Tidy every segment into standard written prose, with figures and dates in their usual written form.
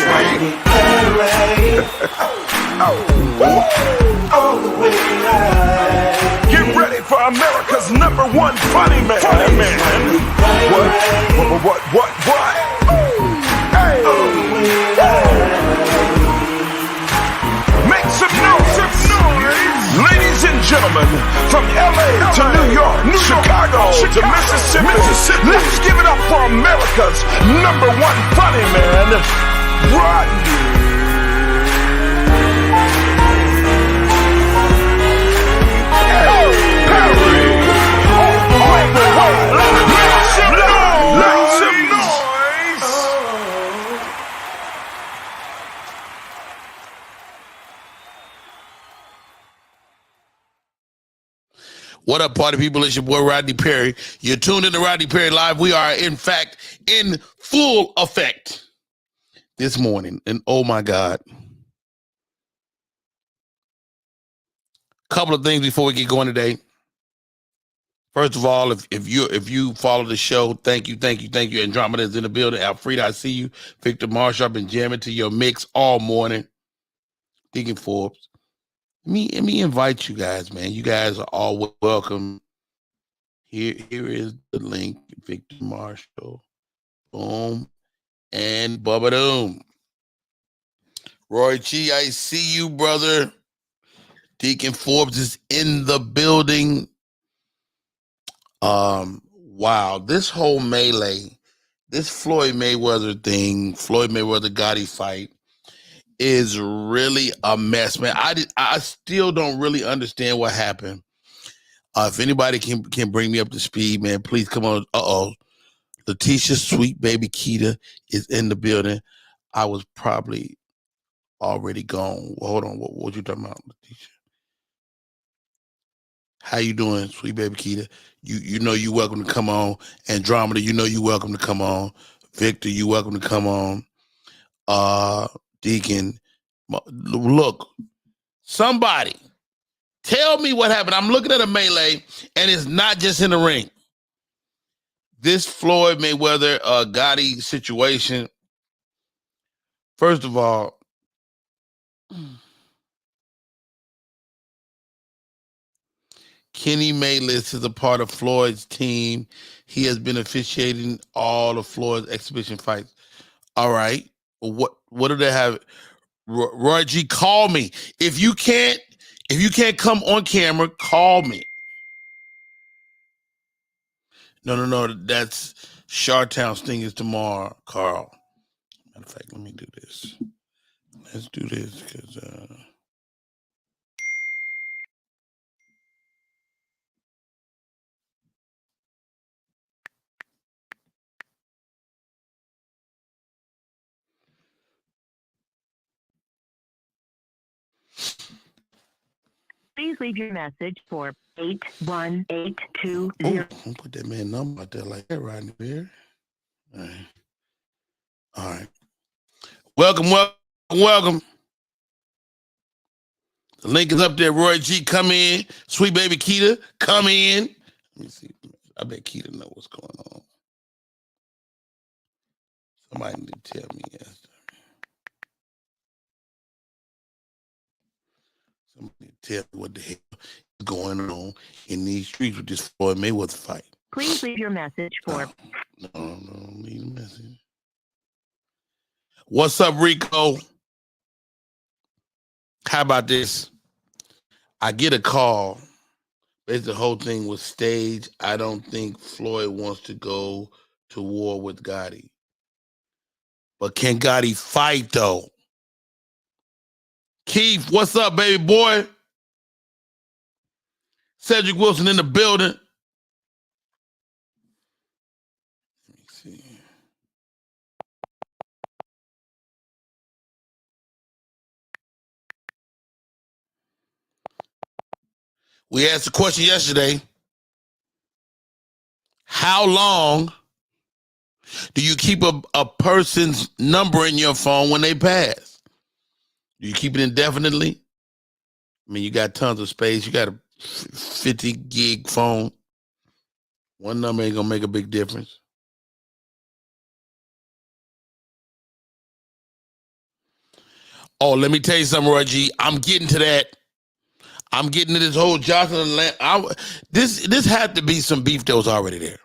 Rodney Perry. All the way live. Get ready for America's #1 funny man. Funny man. What? Hey. Make some noise. Ladies and gentlemen, from LA to New York, Chicago to Mississippi, let's give it up for America's #1 funny man, Rodney What up, party people? It's your boy, Rodney Perry. You're tuned in to Rodney Perry Live. We are, in fact, in full effect this morning. And oh, my God. Couple of things before we get going today. First of all, if you follow the show, thank you. Andromeda's in the building. Alfreda, I see you. Victor Marshall, I've been jamming to your mix all morning. Deacon Forbes. Let me invite you guys, man. You guys are all welcome. Here is the link. Victor Marshall. Boom. And Bubba Doom. Roy G, I see you, brother. Deacon Forbes is in the building. Wow, this whole melee, this Floyd Mayweather thing, Floyd Mayweather Gotti fight is really a mess, man. I still don't really understand what happened. If anybody can bring me up to speed, man, please come on. Letitia, sweet baby Keita is in the building. I was probably already gone. Well, hold on, what you talking about, Letitia? How you doing, sweet baby Keita? You know you welcome to come on. Andromeda, you know you welcome to come on. Victor, you welcome to come on. Deacon, look, somebody tell me what happened. I'm looking at a melee, and it's not just in the ring. This Floyd Mayweather Gotti situation. First of all, Kenny Maylis is a part of Floyd's team. He has been officiating all of Floyd's exhibition fights. All right. What do they have? Roy G, call me. If you can't come on camera, call me. No. That's Chartown Sting is tomorrow, Carl. Matter of fact, let me do this. Let's do this because Please leave your message for 81820. Don't put that man number out there like that, Rodney Perry. All right. Welcome. The link is up there. Roy G, come in. Sweet baby Keita, come in. Let me see. I bet Keita know what's going on. Somebody need to tell me yesterday. Somebody tell me what the hell is going on in these streets with this Floyd Mayweather fight. Please leave your message for... No, leave a message. What's up, Rico? How about this? I get a call. Basically, the whole thing was staged. I don't think Floyd wants to go to war with Gotti. But can Gotti fight, though? Keith, what's up, baby boy? Cedric Wilson in the building. Let me see. We asked a question yesterday. How long do you keep a person's number in your phone when they pass? Do you keep it indefinitely? I mean, you got tons of space. You got a 50 gig phone. One number ain't gonna make a big difference. Oh, let me tell you something, Roy G. I'm getting to that. I'm getting to this whole Jocelyn. This had to be some beef that was already there.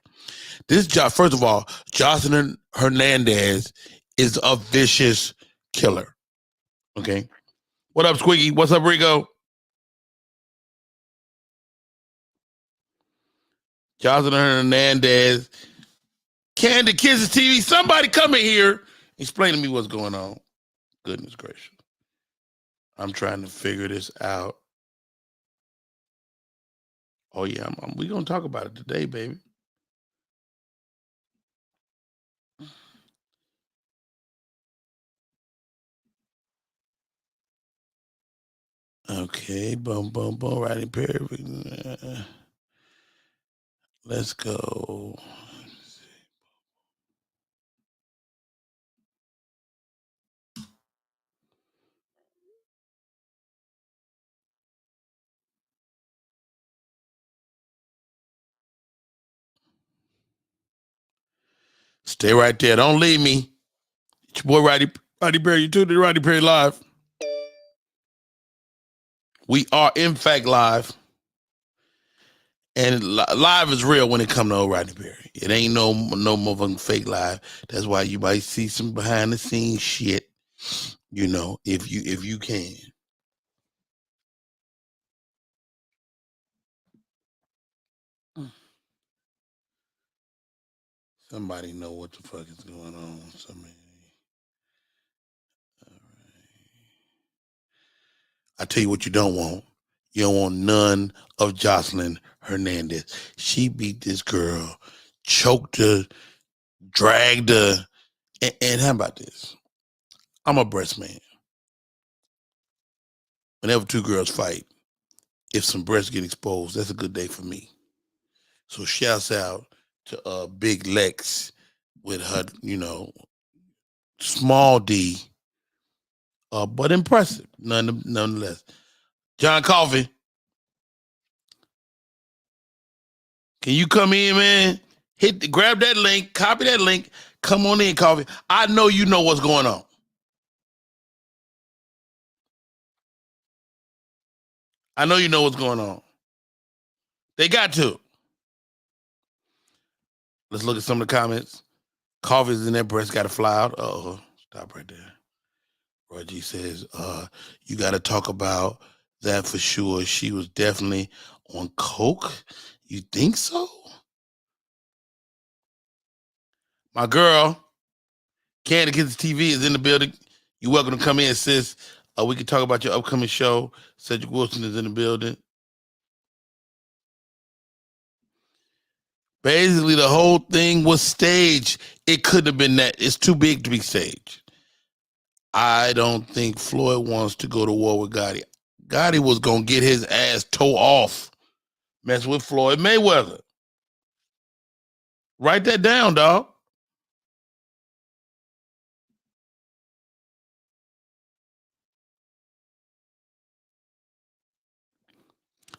First of all, Jocelyn Hernandez is a vicious killer. Okay. What up, Squeaky? What's up, Rico? Jocelyn Hernandez. Candid Kisses TV. Somebody come in here. Explain to me what's going on. Goodness gracious. I'm trying to figure this out. Oh, yeah. We're going to talk about it today, baby. Okay. Boom, boom, boom. Rodney Perry. Let's go. Stay right there. Don't leave me. It's your boy Rodney Perry. You tuned in to Rodney Perry Live. We are, in fact, live. And live is real when it comes to old Rodney Perry. It ain't no motherfucking fake live. That's why you might see some behind the scenes shit, you know, if you can. Somebody know what the fuck is going on. Somebody. All right. I tell you what you don't want. You don't want none of Jocelyn Hernandez. She beat this girl, choked her, dragged her. And how about this? I'm a breast man. Whenever two girls fight, if some breasts get exposed, that's a good day for me. So shouts out to Big Lex with her, you know, small D, but impressive nonetheless. John Coffey, can you come in, man? Grab that link, copy that link, come on in, Coffee. I know you know what's going on. I know you know what's going on. They got to. Let's look at some of the comments. Coffee's in that breast got to fly out. Uh-oh. Stop right there. Roy G says, you got to talk about that for sure. She was definitely on coke. You think so? My girl, Candy Kids TV is in the building. You're welcome to come in, sis. We can talk about your upcoming show. Cedric Wilson is in the building. Basically, the whole thing was staged. It couldn't have been that. It's too big to be staged. I don't think Floyd wants to go to war with Gotti. Gotti was going to get his ass toe off, mess with Floyd Mayweather. Write that down, dog.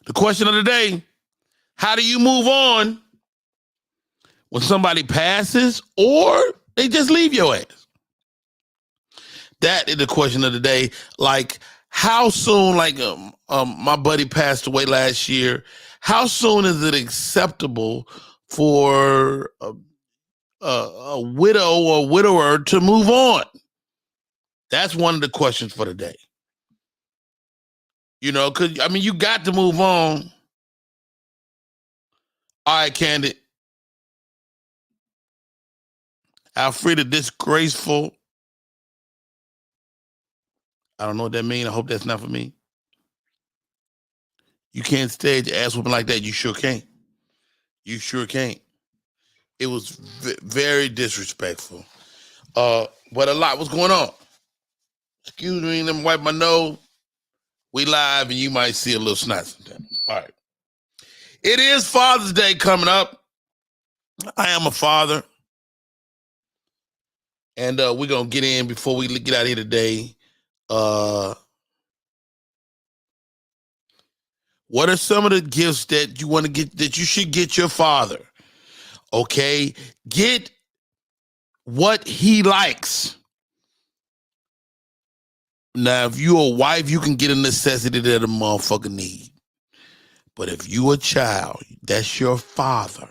The question of the day, how do you move on when somebody passes or they just leave your ass? That is the question of the day. Like, how soon, like my buddy passed away last year, how soon is it acceptable for a widow or widower to move on? That's one of the questions for the day. You know, because, I mean, you got to move on. All right, Candid. Alfreda Disgraceful. I don't know what that means. I hope that's not for me. You can't stage ass whooping like that. You sure can't. You sure can't. It was very disrespectful. But a lot was going on. Excuse me, let me wipe my nose. We live and you might see a little snot sometimes. All right. It is Father's Day coming up. I am a father. And we're going to get in before we get out of here today. What are some of the gifts that you want to get, that you should get your father? Okay? Get what he likes. Now, if you a wife, you can get a necessity that a motherfucker need. But if you a child, that's your father.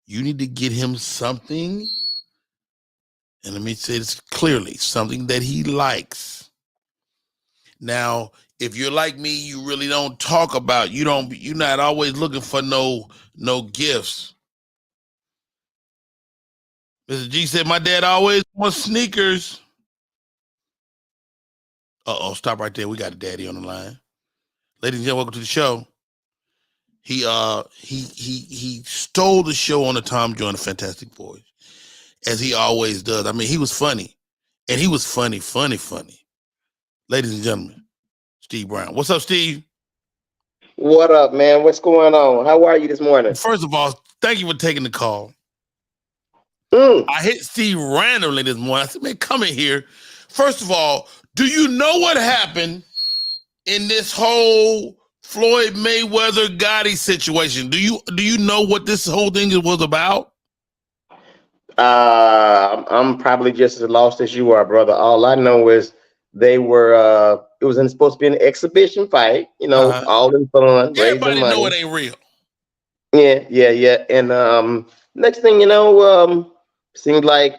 You need to get him something, and let me say this clearly, something that he likes. Now, if you're like me, you really don't talk about, you're not always looking for no gifts. Mr. G said, my dad always wants sneakers. Stop right there. We got a daddy on the line. Ladies and gentlemen, welcome to the show. He stole the show on the Tom Joyner Fantastic Voice, as he always does. I mean, he was funny, and he was funny. Ladies and gentlemen, Steve Brown. What's up, Steve? What up, man? What's going on? How are you this morning? First of all, thank you for taking the call. Mm. I hit Steve randomly this morning. I said, man, come in here. First of all, do you know what happened in this whole Floyd Mayweather Gotti situation? Do you know what this whole thing was about? I'm probably just as lost as you are, brother. All I know is they were it was supposed to be an exhibition fight, all in fun, Everybody raising money. know it ain't real. Yeah. And next thing you know, seemed like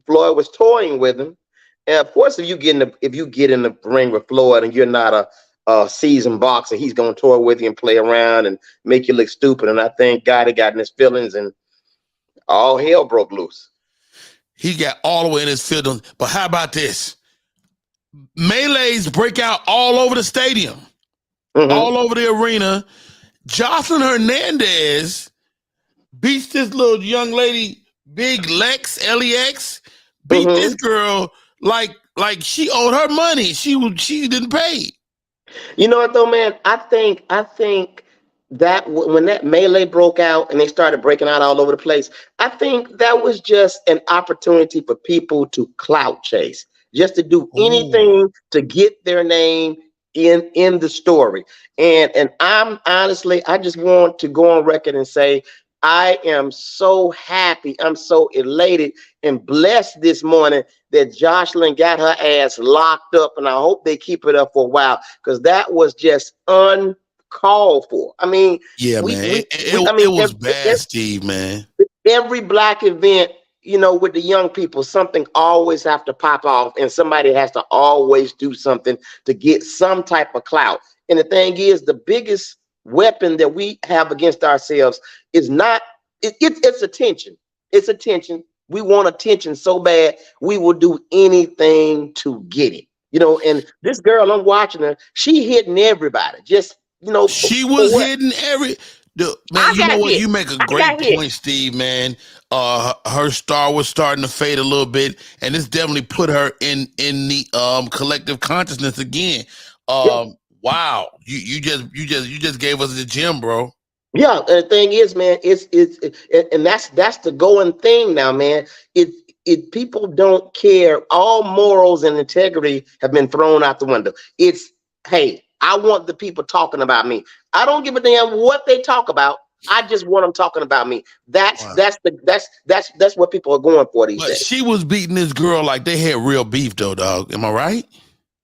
Floyd was toying with him. And of course, if you get in the ring with Floyd and you're not a seasoned boxer, he's gonna toy with you and play around and make you look stupid. And I think Gotti got in his feelings and all hell broke loose. He got all the way in his feelings. But how about this? Melees break out all over the stadium, all over the arena. Jocelyn Hernandez beats this little young lady, Big Lex, Lex, beat this girl like she owed her money. She didn't pay. You know what though, man? I think that when that melee broke out and they started breaking out all over the place, I think that was just an opportunity for people to clout chase, just to do anything to get their name in the story. And I'm honestly, I just want to go on record and say, I am so happy. I'm so elated and blessed this morning that Jocelyn got her ass locked up, and I hope they keep it up for a while, because that was just uncalled for. I mean, yeah, man. It was bad, Steve, man. Every black event, with the young people, something always have to pop off, and somebody has to always do something to get some type of clout. And the thing is, the biggest weapon that we have against ourselves is not it's attention. It's attention. We want attention so bad we will do anything to get it. And this girl, I'm watching her, she hitting everybody. Just she was hitting man, you know what? You make a great point, Steve, man. Her star was starting to fade a little bit, and this definitely put her in the collective consciousness again. Wow, you just gave us the gem, bro. Yeah, and the thing is, man, it's and that's the going thing now, man. It people don't care. All morals and integrity have been thrown out the window. It's, hey, I want the people talking about me. I don't give a damn what they talk about. I just want them talking about me. That's what people are going for these days. She was beating this girl like they had real beef, though, dog. Am I right?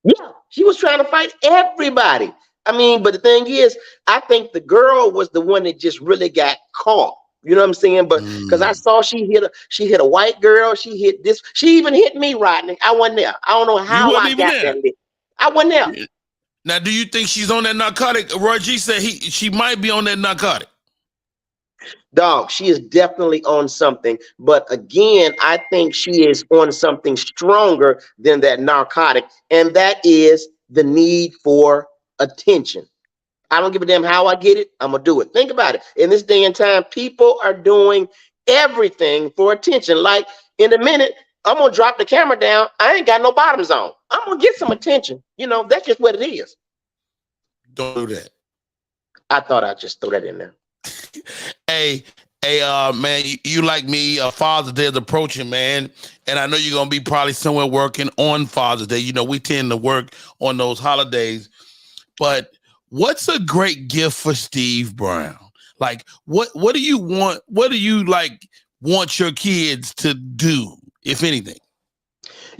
Yeah, she was trying to fight everybody. I mean, but the thing is, I think the girl was the one that just really got caught. You know what I'm saying? But because I saw she hit a white girl, she hit this, she even hit me, Rodney. I wasn't there. I don't know how I got there. I wasn't there. Now, do you think she's on that narcotic? Roy G said she might be on that narcotic. Dog, she is definitely on something. But again, I think she is on something stronger than that narcotic. And that is the need for attention. I don't give a damn how I get it. I'm going to do it. Think about it. In this day and time, people are doing everything for attention. Like in a minute, I'm going to drop the camera down. I ain't got no bottoms on. I'm going to get some attention. That's just what it is. Don't do that. I thought I'd just throw that in there. Hey, man, you like me, Father's Day is approaching, man. And I know you're going to be probably somewhere working on Father's Day. We tend to work on those holidays. But what's a great gift for Steve Brown? Like, what do you want? What do you want your kids to do, if anything?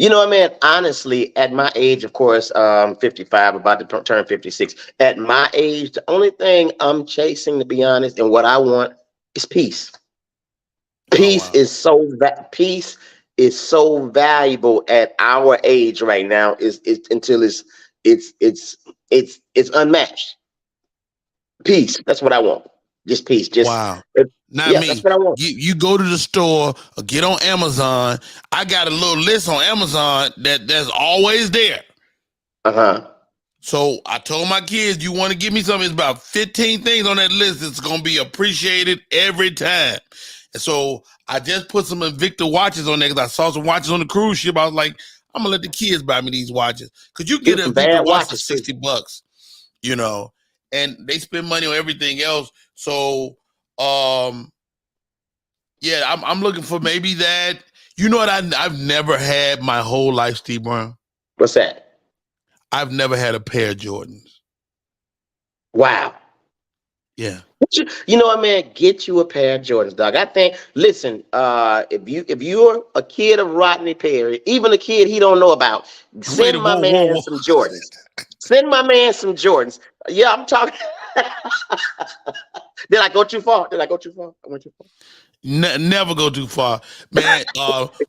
You know what, man? Honestly, at my age, of course, 55, about to turn 56. At my age, the only thing I'm chasing, to be honest, and what I want is peace. Oh Peace wow. is peace is so valuable at our age right now. Is until it's unmatched. Peace. That's what I want. Just peace. Wow. Not Yeah, that's me. what I want. You go to the store or get on Amazon. I got a little list on Amazon that's always there. Uh-huh. So I told my kids, you want to give me something, it's about 15 things on that list that's going to be appreciated every time. And so I just put some Invicta watches on there because I saw some watches on the cruise ship. I was like, I'm going to let the kids buy me these watches. Because you can Get get an some Invicta bad watch for watches too. $60, you know, and they spend money on everything else. So, yeah, I'm looking for maybe that. You know what I've never had my whole life, Steve Brown? What's that? I've never had a pair of Jordans. Wow. Yeah. You know what, man? Get you a pair of Jordans, dog. I think. Listen, if you're a kid of Rodney Perry, even a kid he don't know about, Wait, send my whoa, whoa, man whoa. some Jordans. Send my man some Jordans. Yeah, I'm talking. Did I go too far? Did I go too far? I went too far. Never go too far, man.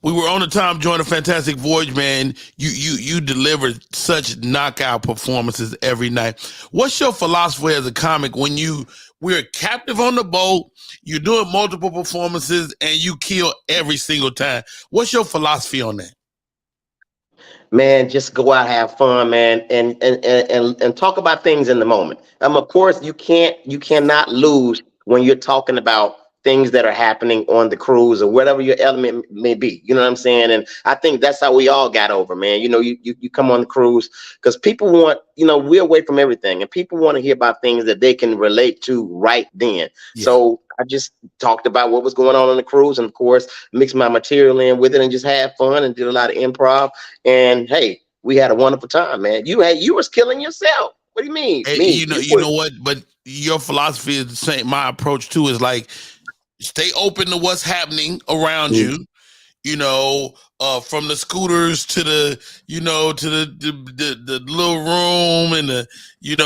We were on the Tom Joyner Fantastic Voyage, man. You delivered such knockout performances every night. What's your philosophy as a comic when we're captive on the boat, you're doing multiple performances, and you kill every single time? What's your philosophy on that? Man, just go out, have fun, man, and talk about things in the moment. Of course, you cannot lose when you're talking about things that are happening on the cruise or whatever your element may be. You know what I'm saying? And I think that's how we all got over, man. You know, you come on the cruise because people want, we're away from everything, and people want to hear about things that they can relate to right then. Yeah. So I just talked about what was going on the cruise, and of course, mixed my material in with it and just had fun and did a lot of improv. And hey, we had a wonderful time, man. You was killing yourself. What do you mean? Hey, Me? you know what? But your philosophy is the same. My approach too is like, stay open to what's happening around you. You know, from the scooters to the, to the little room and you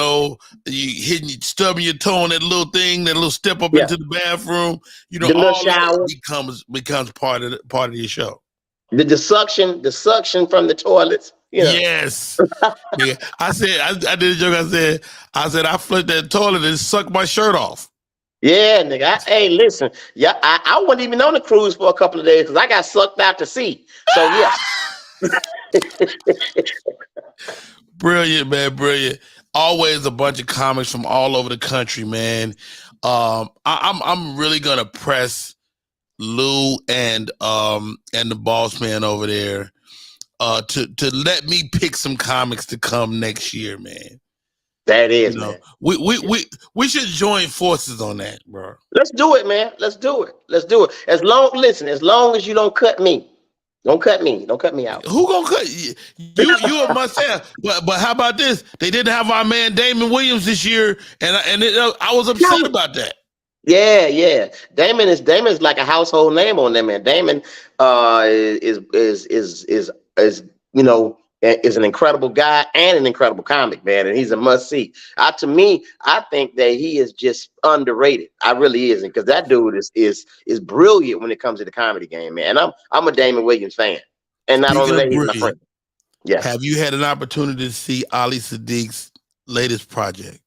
stubbing your toe on that little thing, that little step up into the bathroom. The little all of shower it becomes part of your show. the suction from the toilets. Yes. Yeah. I did a joke. I said I flipped that toilet and sucked my shirt off. Yeah, nigga. Hey, listen. Yeah, I wasn't even on the cruise for a couple of days because I got sucked out to sea. So yeah. Brilliant, man. Brilliant. Always a bunch of comics from all over the country, man. I'm really gonna press Lou and the boss man over there to let me pick some comics to come next year, man. That is, man. We should join forces on that, bro. Let's do it, man. Let's do it. As long as you don't cut me. Don't cut me. Don't cut me out. Who gonna cut you? You a must have. But how about this? They didn't have our man Damon Williams this year, and I was upset about that. Yeah. Damon's like a household name on them, man. Damon is an incredible guy and an incredible comic, man, and he's a must see. To me, I think that he is just underrated. I really is, because that dude is brilliant when it comes to the comedy game, man. And I'm a Damon Williams fan, and not only that, he's my friend. Yeah. Have you had an opportunity to see Ali Sadiq's latest project?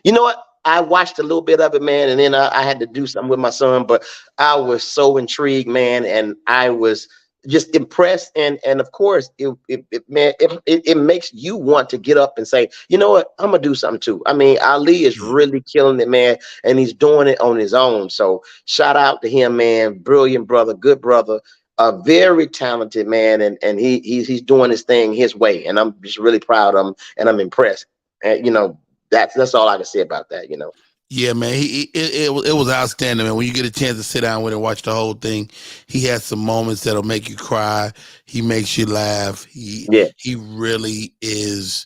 You know what? I watched a little bit of it, man, and then I had to do something with my son, but I was so intrigued, man, and I was just impressed, and of course, it makes you want to get up and say, you know what, I'm gonna do something too. I mean, Ali is really killing it, man, and he's doing it on his own. So shout out to him, man. Brilliant brother, good brother, a very talented man, and he's doing his thing his way, and I'm just really proud of him, and I'm impressed. And that's all I can say about that. Yeah, man, it was outstanding, man. When you get a chance to sit down with and watch the whole thing, he has some moments that'll make you cry. He makes you laugh. He really is.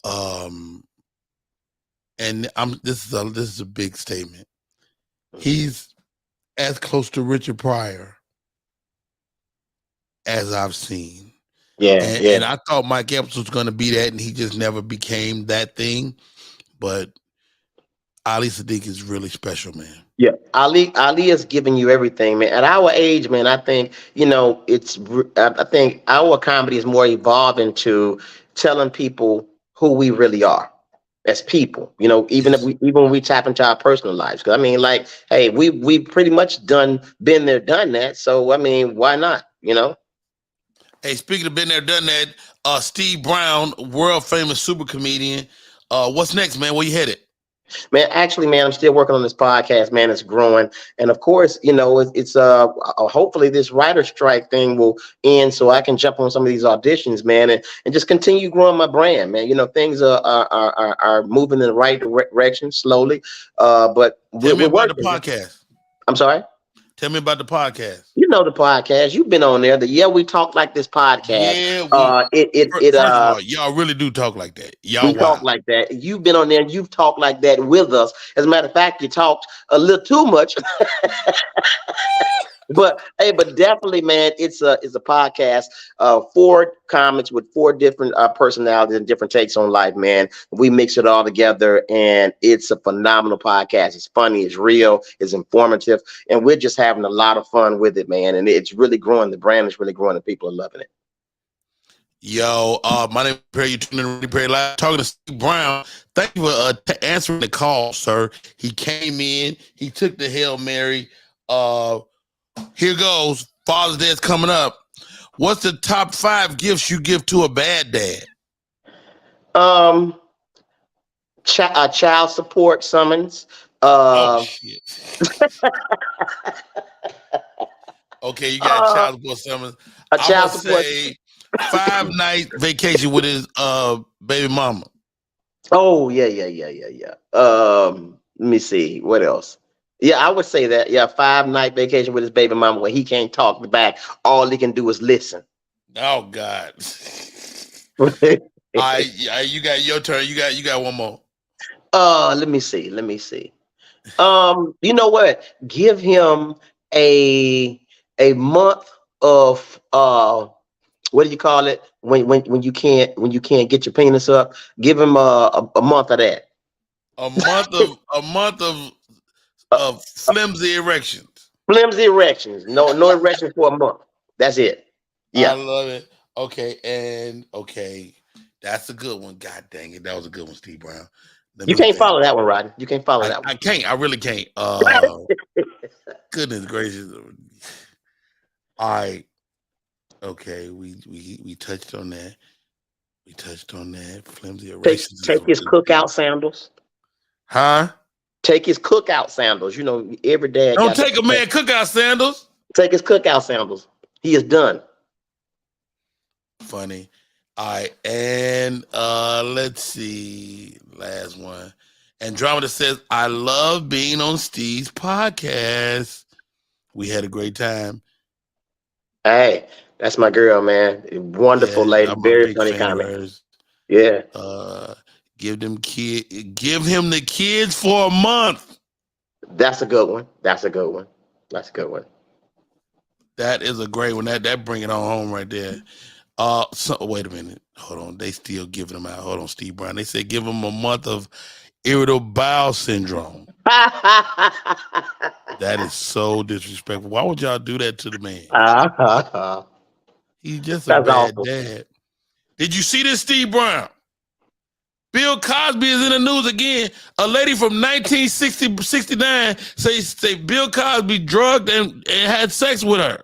And this is a big statement. He's as close to Richard Pryor as I've seen. Yeah, And I thought Mike Epps was going to be that, and he just never became that thing. But Ali Sadiq is really special, man. Yeah, Ali is giving you everything, man. At our age, man, I think I think our comedy is more evolving to telling people who we really are as people. Even Yes. when we tap into our personal lives. 'Cause I mean, like, hey, we pretty much been there, done that. So I mean, why not? Hey, speaking of been there, done that, Steve Brown, world famous super comedian. What's next, man? Where you headed? Man, actually, man, I'm still working on this podcast, man. It's growing. And of course, it's hopefully this writer strike thing will end so I can jump on some of these auditions, man, and just continue growing my brand, man. Things are moving in the right direction slowly. But Tell me we're about the working. podcast. I'm sorry? Tell me about the podcast. You know the podcast. You've been on there. We Talk Like This podcast. Yeah, first of all, y'all really do talk like that. Y'all we talk like that. You've been on there and you've talked like that with us. As a matter of fact, you talked a little too much. But definitely, man, it's a podcast. 4 comics with 4 different personalities and different takes on life, man. We mix it all together, and it's a phenomenal podcast. It's funny, it's real, it's informative, and we're just having a lot of fun with it, man. And it's really growing. The brand is really growing, and people are loving it. Yo, my name is Perry. You tuning in to Really Perry Live, talking to Steve Brown. Thank you for answering the call, sir. He came in, he took the Hail Mary. Here goes. Father's Day is coming up. What's the top 5 gifts you give to a bad dad? Child support summons. Oh shit. Okay, you got child support summons. A child would support. say 5-night vacation with his baby mama. Oh yeah. Let me see what else. Yeah, I would say that. Yeah, 5-night vacation with his baby mama where he can't talk back. All he can do is listen. Oh God. All right, you got your turn. You got one more. Let me see. You know what? Give him a month of what do you call it? When you can't get your penis up, give him a month of that. A month of flimsy erections. Flimsy erections. No erections for a month. That's it. Yeah. I love it. Okay. That's a good one. God dang it. That was a good one, Steve Brown. You can't follow that one, Rodney. You can't follow that one. I can't. I really can't. Goodness gracious. All right. Okay. We touched on that. Flimsy erections. Take his cookout sandals. Huh? Take his cookout sandals. Every day. Don't take a man cookout sandals. Take his cookout sandals. He is done. Funny. All right. And let's see. Last one. Andromeda says, I love being on Steve's podcast. We had a great time. Hey, that's my girl, man. Wonderful lady. Very funny comic. Yeah. Give him the kids for a month. That's a good one. That is a great one. That bring it on home right there. So wait a minute. Hold on. They still giving them out. Hold on, Steve Brown. They said give him a month of irritable bowel syndrome. That is so disrespectful. Why would y'all do that to the man? He's just a bad dad. Did you see this, Steve Brown? Bill Cosby is in the news again. A lady from 1969 say Bill Cosby drugged and had sex with her.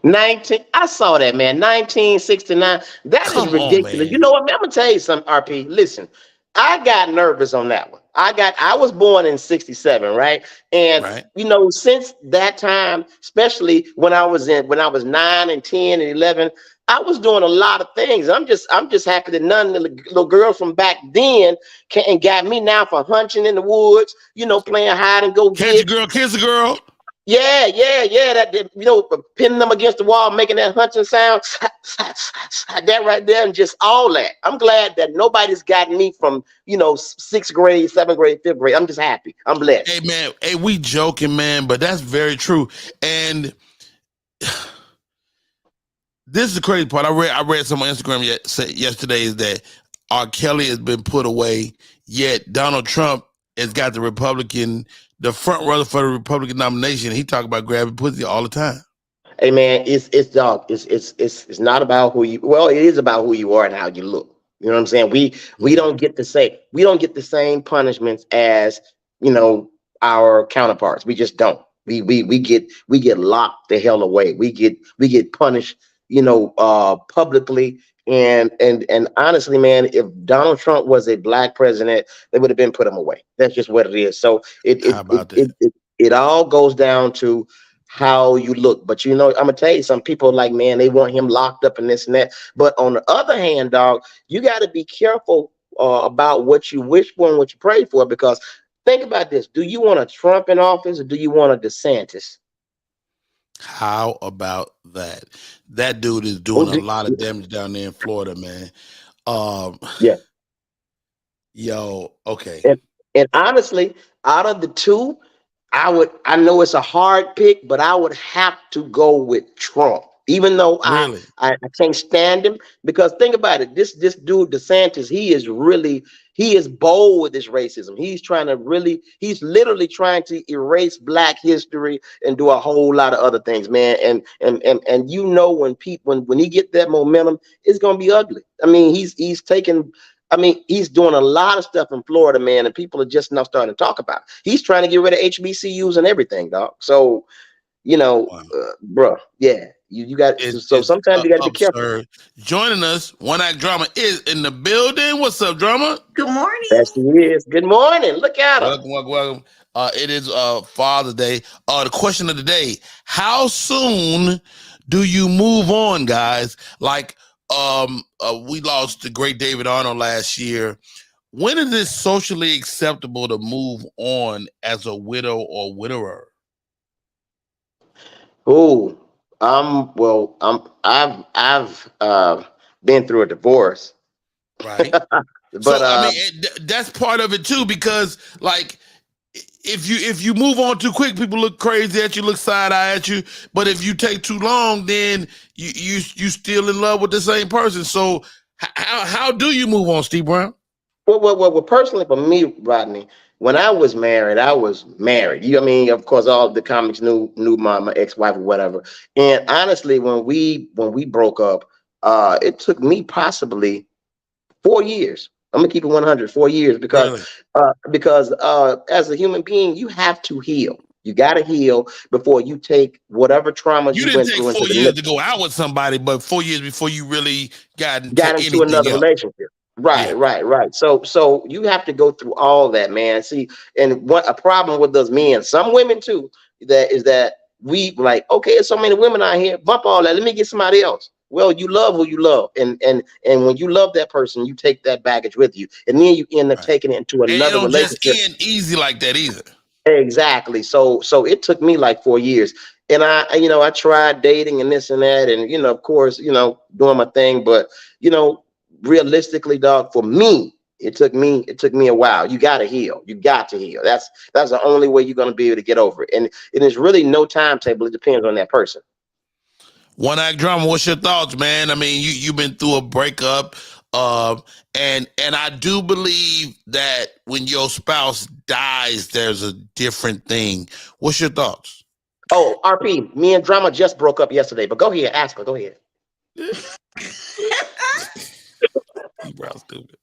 I saw that, man. 1969. That is ridiculous. Man. You know what, man? I'm gonna tell you something, RP. Listen, I got nervous on that one. I was born in 67, right? And since that time, especially when I was 9 and 10 and 11, I was doing a lot of things. I'm just happy that none of the little girls from back then got me now for hunching in the woods, playing hide and go catch a girl, kiss a girl. Yeah. That pinning them against the wall, making that hunting sound, that right there, and just all that. I'm glad that nobody's gotten me from 6th grade, 7th grade, 5th grade. I'm just happy. I'm blessed. Hey man, we joking, man, but that's very true. And This is the crazy part. I read some on Instagram yesterday is that R. Kelly has been put away, yet Donald Trump has got the front runner for the Republican nomination. He talk about grabbing pussy all the time. Hey man, it's dog. It's not about who you. Well, it is about who you are and how you look. You know what I'm saying? We don't get the same punishments as our counterparts. We just don't. We get locked the hell away. We get punished. Publicly. And honestly, man, if Donald Trump was a black president, they would have been put him away. That's just what it is. So How about that? it all goes down to how you look. But I'm gonna tell you, some people like, man, they want him locked up and this and that. But on the other hand, dog, you got to be careful about what you wish for and what you pray for, because think about this: do you want a Trump in office or do you want a DeSantis? How about that? That dude is doing a lot of damage down there in Florida, man. Yeah. Yo, okay. And honestly, out of the two, I know it's a hard pick, but I would have to go with Trump, even though Really? I can't stand him. Because think about it, this dude DeSantis, he is bold with his racism. He's literally trying to erase black history and do a whole lot of other things, man. And when he get that momentum, it's gonna be ugly. I mean, he's doing a lot of stuff in Florida, man, and people are just now starting to talk about it. He's trying to get rid of HBCUs and everything, dog. So, bro, yeah, you got. So sometimes you got to be careful. Joining us, One Act Drama is in the building. What's up, Drama? Good morning. Yes, he is. Good morning. Look at him. Welcome. It is Father's Day. The question of the day: how soon do you move on, guys? Like, we lost the great David Arnold last year. When is it socially acceptable to move on as a widow or widower? Oh, I've been through a divorce. Right. But so I mean, that's part of it too, because like, if you move on too quick, people look crazy at you, look side eye at you. But if you take too long, then you still in love with the same person. So how do you move on, Steve Brown? Well, personally for me, Rodney, when I was married, I was married. Of course, all the comics knew my ex-wife or whatever. And honestly, when we broke up, it took me possibly 4 years. I'm gonna keep it 100, 4 years, because as a human being, you have to heal. You got to heal before you take whatever trauma you didn't went take through. 4 years to go out with somebody, but 4 years before you really got into another relationship. Right, yeah. Right. So you have to go through all that, man. See, and what a problem with those men, some women too, that we like, okay, there's so many women out here, bump all that. Let me get somebody else. Well, you love who you love, and when you love that person, you take that baggage with you, and then you end up taking it into another relationship. Just end easy like that either. Exactly. So it took me like 4 years, and I tried dating and this and that, and of course, doing my thing, but realistically, dog, for me, it took me a while. You got to heal. That's the only way you're going to be able to get over it, and there's really no timetable. It depends on that person. One Act Drama, what's your thoughts, man? I mean, you've been through a breakup, and I do believe that when your spouse dies, there's a different thing. What's your thoughts? Oh, RP, me and Drama just broke up yesterday, but go ahead, ask her. Go ahead. Stupid.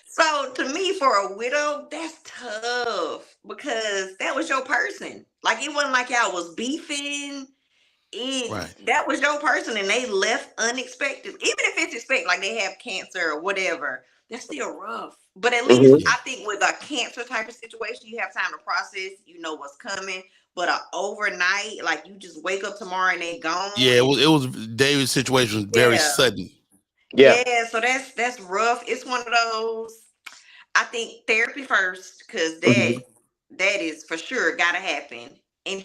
So to me, for a widow, that's tough, because that was your person. Like, it wasn't like y'all was beefing. That was your person, and they left unexpected. Even if it's expected, like they have cancer or whatever, that's still rough. But at least I think with a cancer type of situation, you have time to process. You know what's coming. But overnight, like, you just wake up tomorrow and they gone. Yeah, it was David's situation was very sudden. Yeah, so that's rough. It's one of those. I think therapy first, because that is for sure gotta happen. And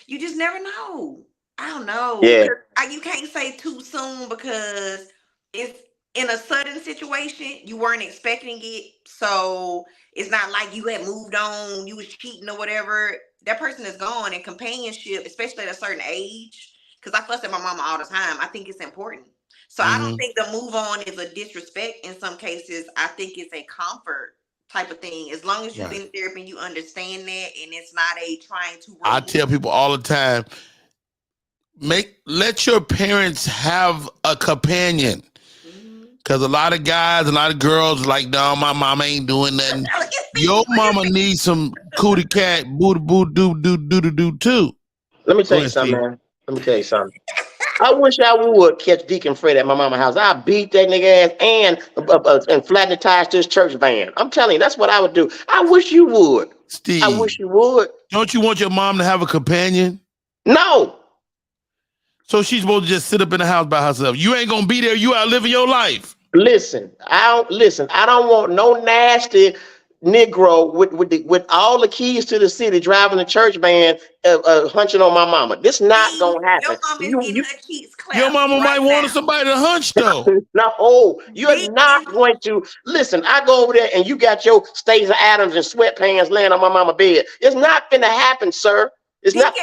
you just never know. I don't know. Yeah. You can't say too soon, because it's in a sudden situation, you weren't expecting it. So it's not like you had moved on, you was cheating or whatever. That person is gone, and companionship, especially at a certain age, because I fuss at my mama all the time. I think it's important. So I don't think the move on is a disrespect in some cases. I think it's a comfort type of thing. As long as you've been in therapy and you understand that, and it's not a trying to. I tell people all the time, let your parents have a companion. Because a lot of guys, a lot of girls like, no, my mama ain't doing nothing. Your mama needs some cootie cat, boo boo doo doo doo doo doo too. Let me tell you something, man. Let me tell you something. I wish I would catch Deacon Fred at my mama's house. I'd beat that nigga ass and flatten the tires to his church van. I'm telling you, that's what I would do. I wish you would. Steve, I wish you would. Don't you want your mom to have a companion? No. So she's supposed to just sit up in the house by herself. You ain't gonna be there. You out living your life. Listen. I don't want no nasty Negro with all the keys to the city driving the church van, hunching on my mama. This not gonna happen. Your mama might want somebody to hunch though. No, you're not going to listen. I go over there and you got your Stacey Adams and sweatpants laying on my mama bed. It's not gonna happen, sir. It's not.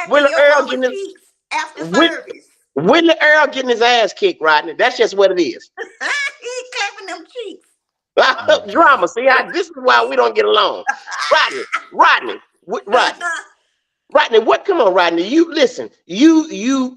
Willie Earl getting his after service. Willie Earl getting his ass kicked, Rodney. That's just what it is. He's clapping them cheeks. Drama. See, this is why we don't get along. Rodney. What? Come on, Rodney. You listen. You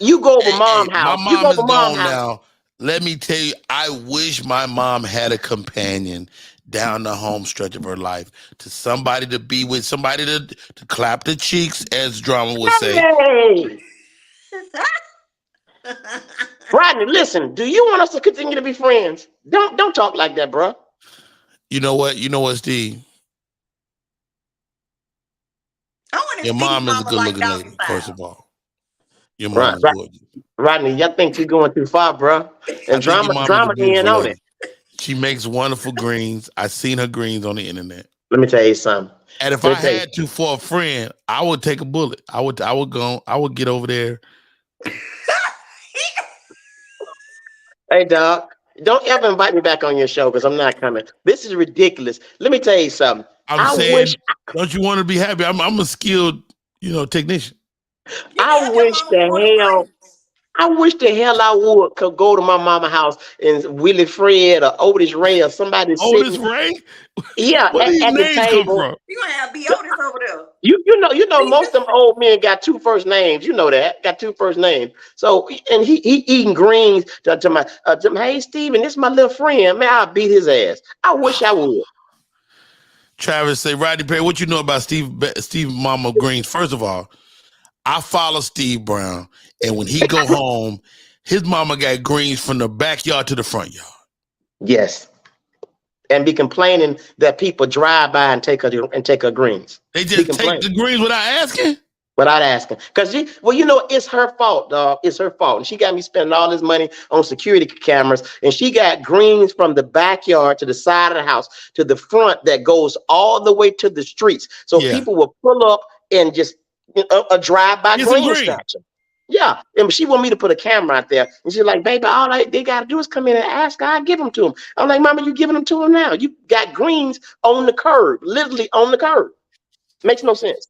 go over mom's house. My mom is gone now. Let me tell you, I wish my mom had a companion down the home stretch of her life, to somebody to be with, somebody to clap the cheeks, as Drama would say. Hey. Rodney, listen. Do you want us to continue to be friends? Don't talk like that, bro. You know what, Steve? Your mom is a good-looking lady. First of all, your mom is gorgeous. Rodney, I think you're going too far, bro. And drama in on it. She makes wonderful greens. I seen her greens on the internet. Let me tell you something. And if I had to for a friend, I would take a bullet. I would get over there. Hey, dog, don't ever invite me back on your show because I'm not coming. This is ridiculous. Let me tell you something. I'm saying, don't you want to be happy? I'm a skilled, technician. I wish the hell I could go to my mama's house and Willie Fred or Otis Ray or somebody. Otis Ray? Yeah, at the table. You gonna have B. Otis over there. You know, most of them old men got two first names. You know that. Got two first names. So, and he eating greens to my hey, Steven, this is my little friend. Man, I'll beat his ass. I wish I would. Travis say, Rodney Perry, what you know about Steve Mama Greens? First of all, I follow Steve Brown, and when he go home, his mama got greens from the backyard to the front yard. Yes. And be complaining that people drive by and take her greens. They just take the greens without asking? Without asking. Because, it's her fault, dog. It's her fault. And she got me spending all this money on security cameras. And she got greens from the backyard to the side of the house to the front that goes all the way to the streets. So people will pull up and just a drive-by green extraction. Yeah, and she want me to put a camera out there, and she's like, "Baby, all they gotta do is come in and ask. I give them to them." I'm like, "Mama, you giving them to them now? You got greens on the curb, literally on the curb. Makes no sense.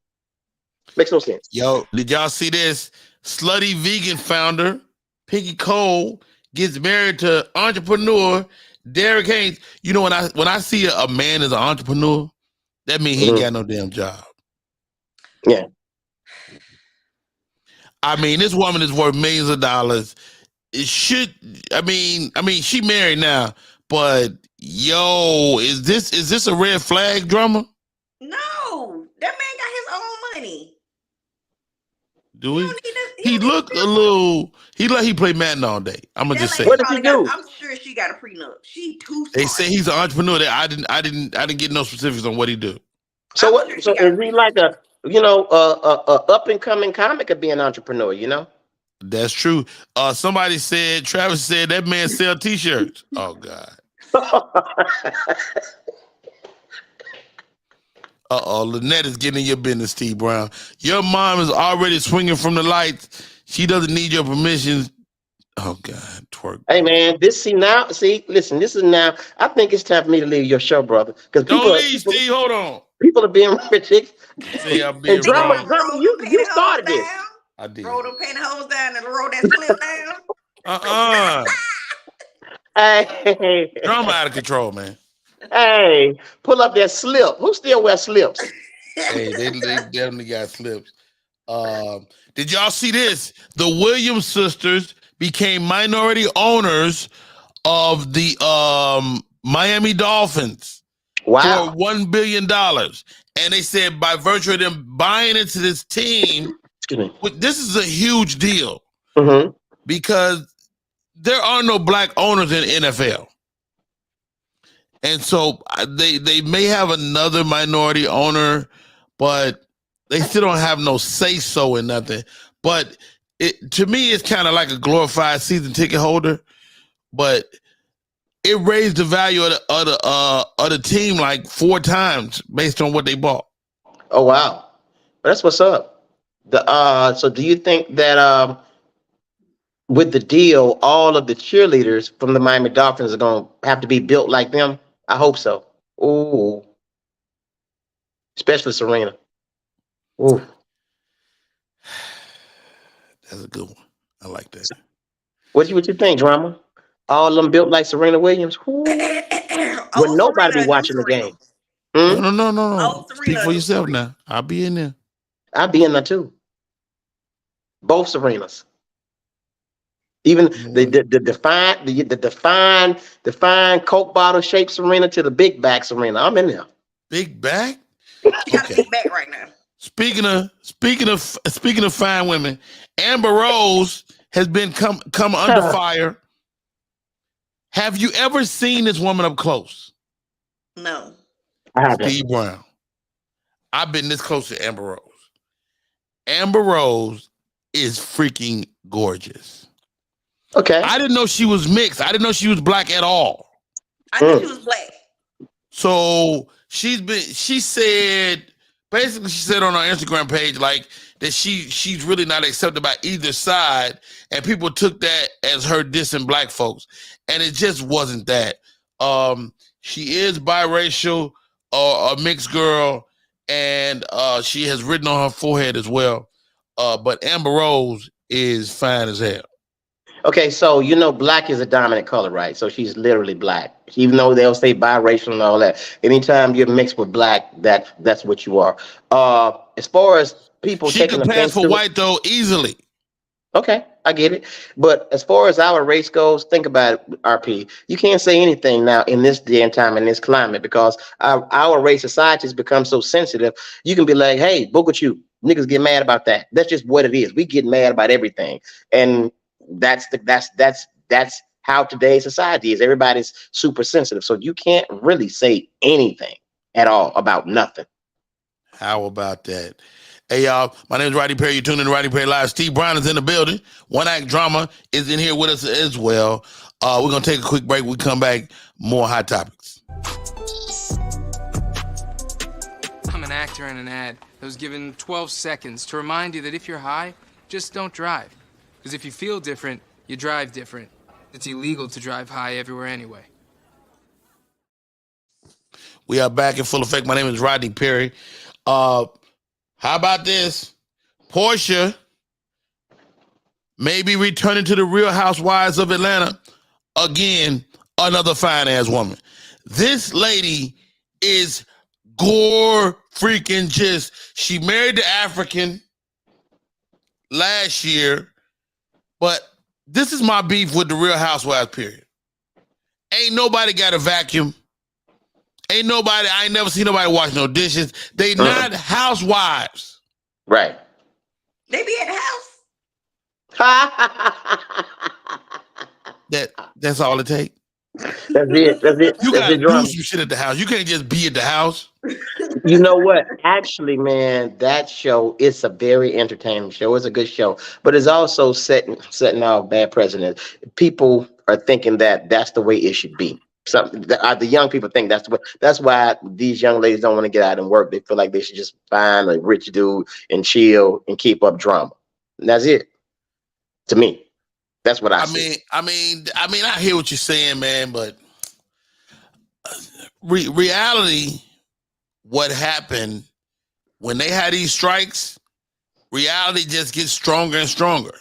Makes no sense." Yo, did y'all see this? Slutty vegan founder Pinky Cole gets married to entrepreneur Derek Haynes. You know, when I see a man as an entrepreneur, that means he ain't got no damn job. Yeah. I mean, this woman is worth millions of dollars. She married now, but is this a red flag, Drama? No, that man got his own money. Do he? He looked a little. He like he played Madden all day. I'm gonna just say. What did he do? I'm sure she got a prenup. She too smart. They say he's an entrepreneur. I didn't get no specifics on what he do. So what? So is he like a up and coming comic or be an entrepreneur? That's true. Somebody said, Travis said that man sell t-shirts. Oh God. Lynette is getting in your business, Steve Brown. Your mom is already swinging from the lights. She doesn't need your permission. Oh God, twerk. Hey man, listen, this is now. I think it's time for me to leave your show, brother. Because don't leave, Steve. Hold on. People are being ridiculous. See, and drama, you started this. I did. Roll the pantyhose down and roll that slip down. Hey, Drama out of control, man. hey, pull up that slip. Who still wear slips? Hey, they definitely got slips. Did y'all see this? The Williams sisters became minority owners of the Miami Dolphins Wow. for $1 billion. And they said by virtue of them buying into this team, this is a huge deal because there are no black owners in NFL. And so they may have another minority owner, but they still don't have no say-so in nothing. But to me, it's kind of like a glorified season ticket holder, but it raised the value of the team like 4 times based on what they bought. Oh wow, that's what's up. So do you think that with the deal, all of the cheerleaders from the Miami Dolphins are going to have to be built like them? I hope so. Ooh, especially Serena. Ooh, that's a good one. I like that. What you think, Drama? All of them built like Serena Williams? Would nobody be watching the game? No. Speak for yourself now. I'll be in there. I'll be in there too. Both Serenas. Even the defined Coke bottle shaped Serena to the big back Serena. I'm in there. Big back? She got a big back right now. Speaking of fine women, Amber Rose has been come under fire. Have you ever seen this woman up close? No. I haven't. Steve Brown. I've been this close to Amber Rose. Amber Rose is freaking gorgeous. Okay. I didn't know she was mixed. I didn't know she was black at all. I knew she was black. So she said on her Instagram page like that she's really not accepted by either side, and people took that as her dissing black folks, and it just wasn't that. She is biracial, a mixed girl, and she has written on her forehead as well. But Amber Rose is fine as hell. Okay, so you know black is a dominant color, right? So she's literally black. Even though they'll say biracial and all that. Anytime you're mixed with black, that's what you are. As far as people she taking could pass for white though easily. Okay, I get it. But as far as our race goes, think about it, RP. You can't say anything now in this day and time, in this climate, because our race society has become so sensitive. You can be like, hey, book with you. Niggas get mad about that. That's just what it is. We get mad about everything. And that's how today's society is. Everybody's super sensitive. So you can't really say anything at all about nothing. How about that? Hey, y'all, my name is Rodney Perry. You're tuning in to Rodney Perry Live. Steve Brown is in the building. One Act Drama is in here with us as well. We're going to take a quick break. We come back, more hot topics. I'm an actor in an ad that was given 12 seconds to remind you that if you're high, just don't drive. Because if you feel different, you drive different. It's illegal to drive high everywhere anyway. We are back in full effect. My name is Rodney Perry. How about this? Portia may be returning to the Real Housewives of Atlanta. Again, another fine-ass woman. This lady is gore freaking just. She married the African last year, but this is my beef with the Real Housewives, period. Ain't nobody got a vacuum. I ain't never seen nobody wash no dishes. They not housewives. Right. They be at the house. That's all it takes. That's it. You gotta do some shit at the house. You can't just be at the house. You know what? Actually, man, that show, it's a very entertaining show. It's a good show, but it's also setting off bad precedents. People are thinking that that's the way it should be. The young people think that's why these young ladies don't want to get out and work. They feel like they should just find a rich dude and chill and keep up drama. And that's it. To me, that's what I see. I mean, I hear what you're saying, man, but reality, what happened when they had these strikes, reality just gets stronger and stronger.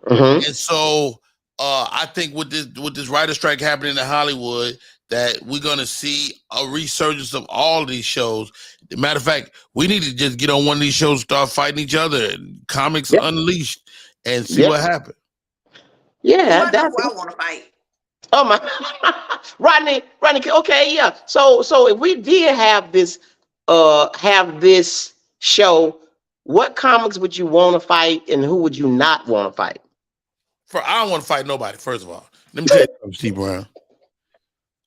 Mm-hmm. And so I think with this writer strike happening in Hollywood, that we're gonna see a resurgence of all of these shows. Matter of fact, we need to just get on one of these shows, start fighting each other, and Comics Unleashed, and see what happens. Yeah, that's who I want to fight. Oh my, Rodney. Okay, yeah. So if we did have this show, what comics would you want to fight, and who would you not want to fight? I don't want to fight nobody. First of all, let me tell you something, Steve Brown.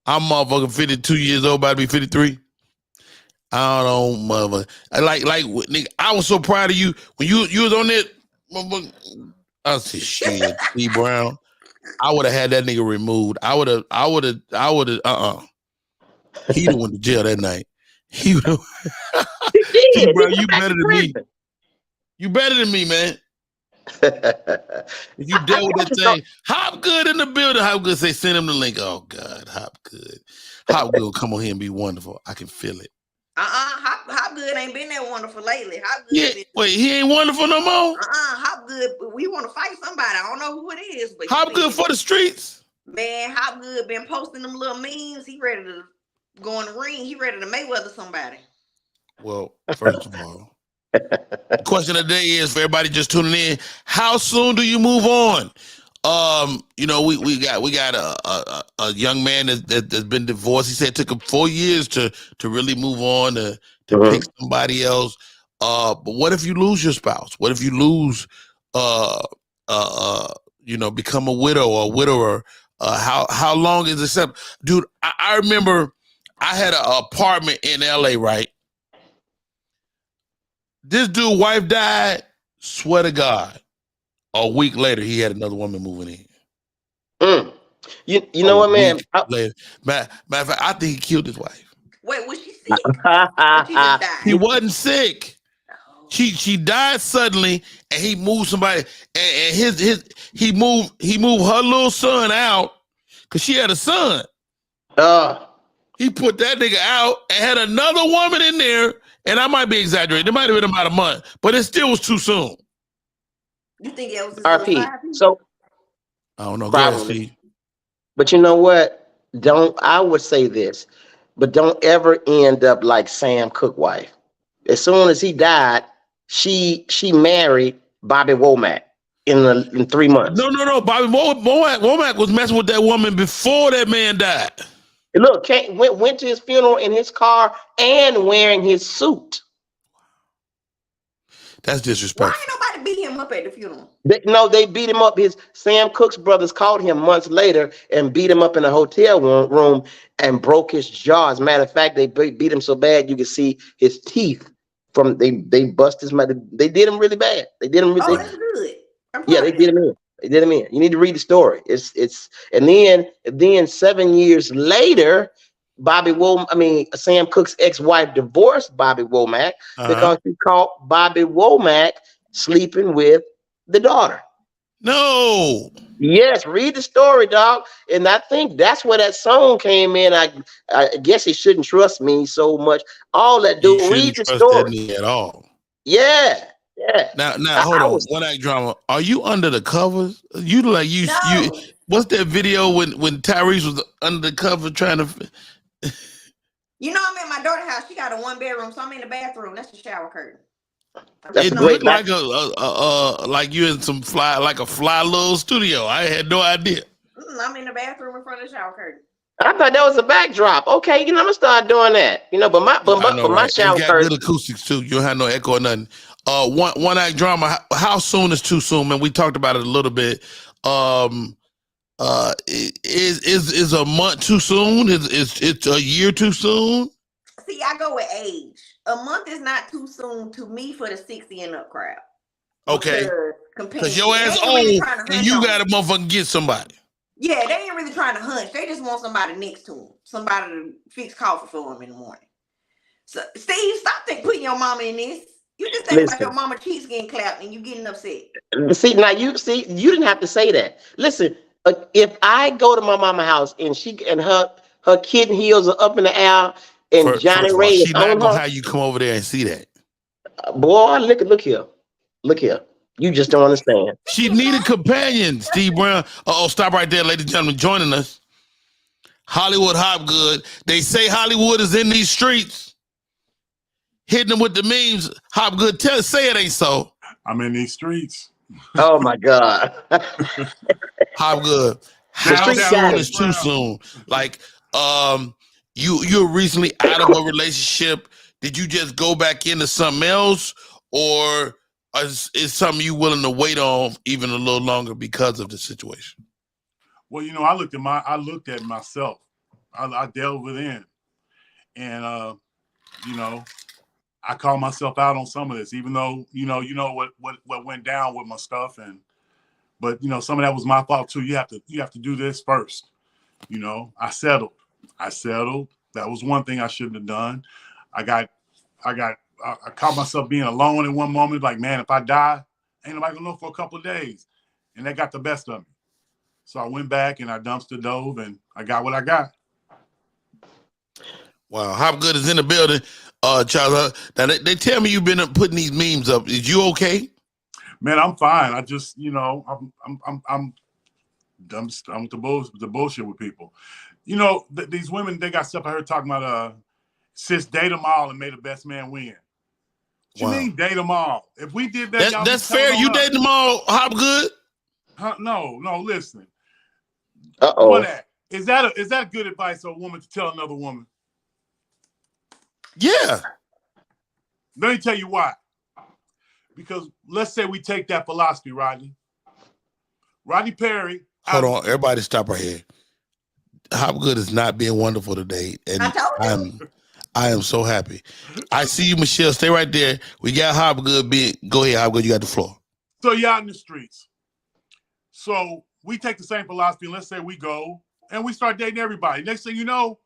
I'm motherfucking 52 years old, about to be 53. I don't know, motherfucker. Like, nigga, I was so proud of you when you was on that. I said, shit, Steve Brown. I would have had that nigga removed. I would have. He done went to jail that night. He would have. Steve Brown, you better than me. You better than me, man. If you dealt with that thing, Hopgood in the building. Hopgood say send him the link. Oh God, Hopgood will come on here and be wonderful. I can feel it. Hopgood ain't been that wonderful lately. Wait, he ain't wonderful no more. Hopgood, we want to fight somebody. I don't know who it is, but Hopgood for the streets. Man, Hopgood been posting them little memes. He ready to go in the ring. He ready to Mayweather somebody. Well, first of all. The question of the day is for everybody just tuning in: how soon do you move on? We got a young man that's been divorced. He said it took him 4 years to really move on to pick somebody else. But what if you lose your spouse? What if you lose become a widow or a widower? How long is it? Dude, I remember I had an apartment in LA, right? This dude's wife died, swear to God, a week later, he had another woman moving in. You know what, man? Matter of fact, I think he killed his wife. Wait, was she sick? She just died. He wasn't sick. She died suddenly, and he moved somebody, and he moved her little son out because she had a son. He put that nigga out and had another woman in there. And I might be exaggerating. It might have been about a month, but it still was too soon. You think it was RP? So I don't know. Go ahead, Steve. But you know what? I would say this, but don't ever end up like Sam Cooke wife. As soon as he died, she married Bobby Womack in 3 months. No. Bobby Womack was messing with that woman before that man died. Look, went to his funeral in his car and wearing his suit. That's disrespectful. Why ain't nobody beat him up at the funeral? They beat him up. Sam Cooke's brothers called him months later and beat him up in a hotel room and broke his jaw. As a matter of fact, they beat him so bad you could see his teeth from. They bust his mouth. They did him really bad. They did him. Oh, that's good. Yeah, they did him in. They did him in. You need to read the story. And then 7 years later, Sam Cooke's ex-wife divorced Bobby Womack because she caught Bobby Womack sleeping with the daughter. No. Yes, read the story, dog. And I think that's where that song came in. I guess he shouldn't trust me so much. All that dude, read the story. At all. Yeah. Yeah. Now hold on. One Act Drama. Are you under the covers? You like you? What's that video when Tyrese was under the cover trying to? I'm at my daughter's house. She got a 1-bedroom, so I'm in the bathroom. That's the shower curtain. It looked like like you in some fly little studio. I had no idea. I'm in the bathroom in front of the shower curtain. I thought that was a backdrop. Okay, I'm gonna start doing that. But my shower curtain. Good acoustics too. You don't have no echo or nothing. One Act Drama. How soon is too soon, man? We talked about it a little bit. Is a month too soon? Is a year too soon? See, I go with age. A month is not too soon to me for the 60 and up crowd. Okay. Because your ass old and you got to motherfucking get somebody. Yeah, they ain't really trying to hunch. They just want somebody next to them. Somebody to fix coffee for them in the morning. So, Steve, stop putting your mama in this. You just think about your mama cheeks getting clapped and you getting upset. See, now you didn't have to say that. Listen, if I go to my mama's house and her kitten heels are up in the air and Johnny Ray is on her, how you come over there and see that? Boy, look here. Look here. You just don't understand. She needed companions, Steve Brown. Uh-oh, stop right there, ladies and gentlemen. Joining us, Hollywood Hopgood. They say Hollywood is in these streets, hitting them with the memes. Hopgood, say it ain't so. I'm in these streets. Oh my God. Hopgood. How soon is too soon? Like, you're recently out of a relationship. Did you just go back into something else, or is something you willing to wait on even a little longer because of the situation? Well, I looked at myself. I delved within, and I called myself out on some of this, even though what went down with my stuff, but some of that was my fault too. You have to do this first. I settled. That was one thing I shouldn't have done. I caught myself being alone in one moment. Like, man, if I die, ain't nobody gonna know for a couple of days, and that got the best of me. So I went back and I dumpster dove, and I got what I got. Wow, Hopgood is in the building. Charles, now they tell me you've been putting these memes up. Is you okay? Man, I'm fine. I just, I'm done with the bullshit with people. These women, they got stuff I heard talking about. Sis, date them all and may the best man win. What you mean date them all? If we did that, that's fair. You date them all, Hopgood? No, listen. Uh-oh. Is that good advice for a woman to tell another woman? Yeah. Let me tell you why. Because let's say we take that philosophy, Rodney. Rodney Perry. Hold on, everybody stop right here. Hopgood is not being wonderful today, and I am so happy. I see you, Michelle. Stay right there. We got Hopgood. Go ahead, Hopgood. You got the floor. So you're out in the streets. So we take the same philosophy, and let's say we go and we start dating everybody. Next thing you know,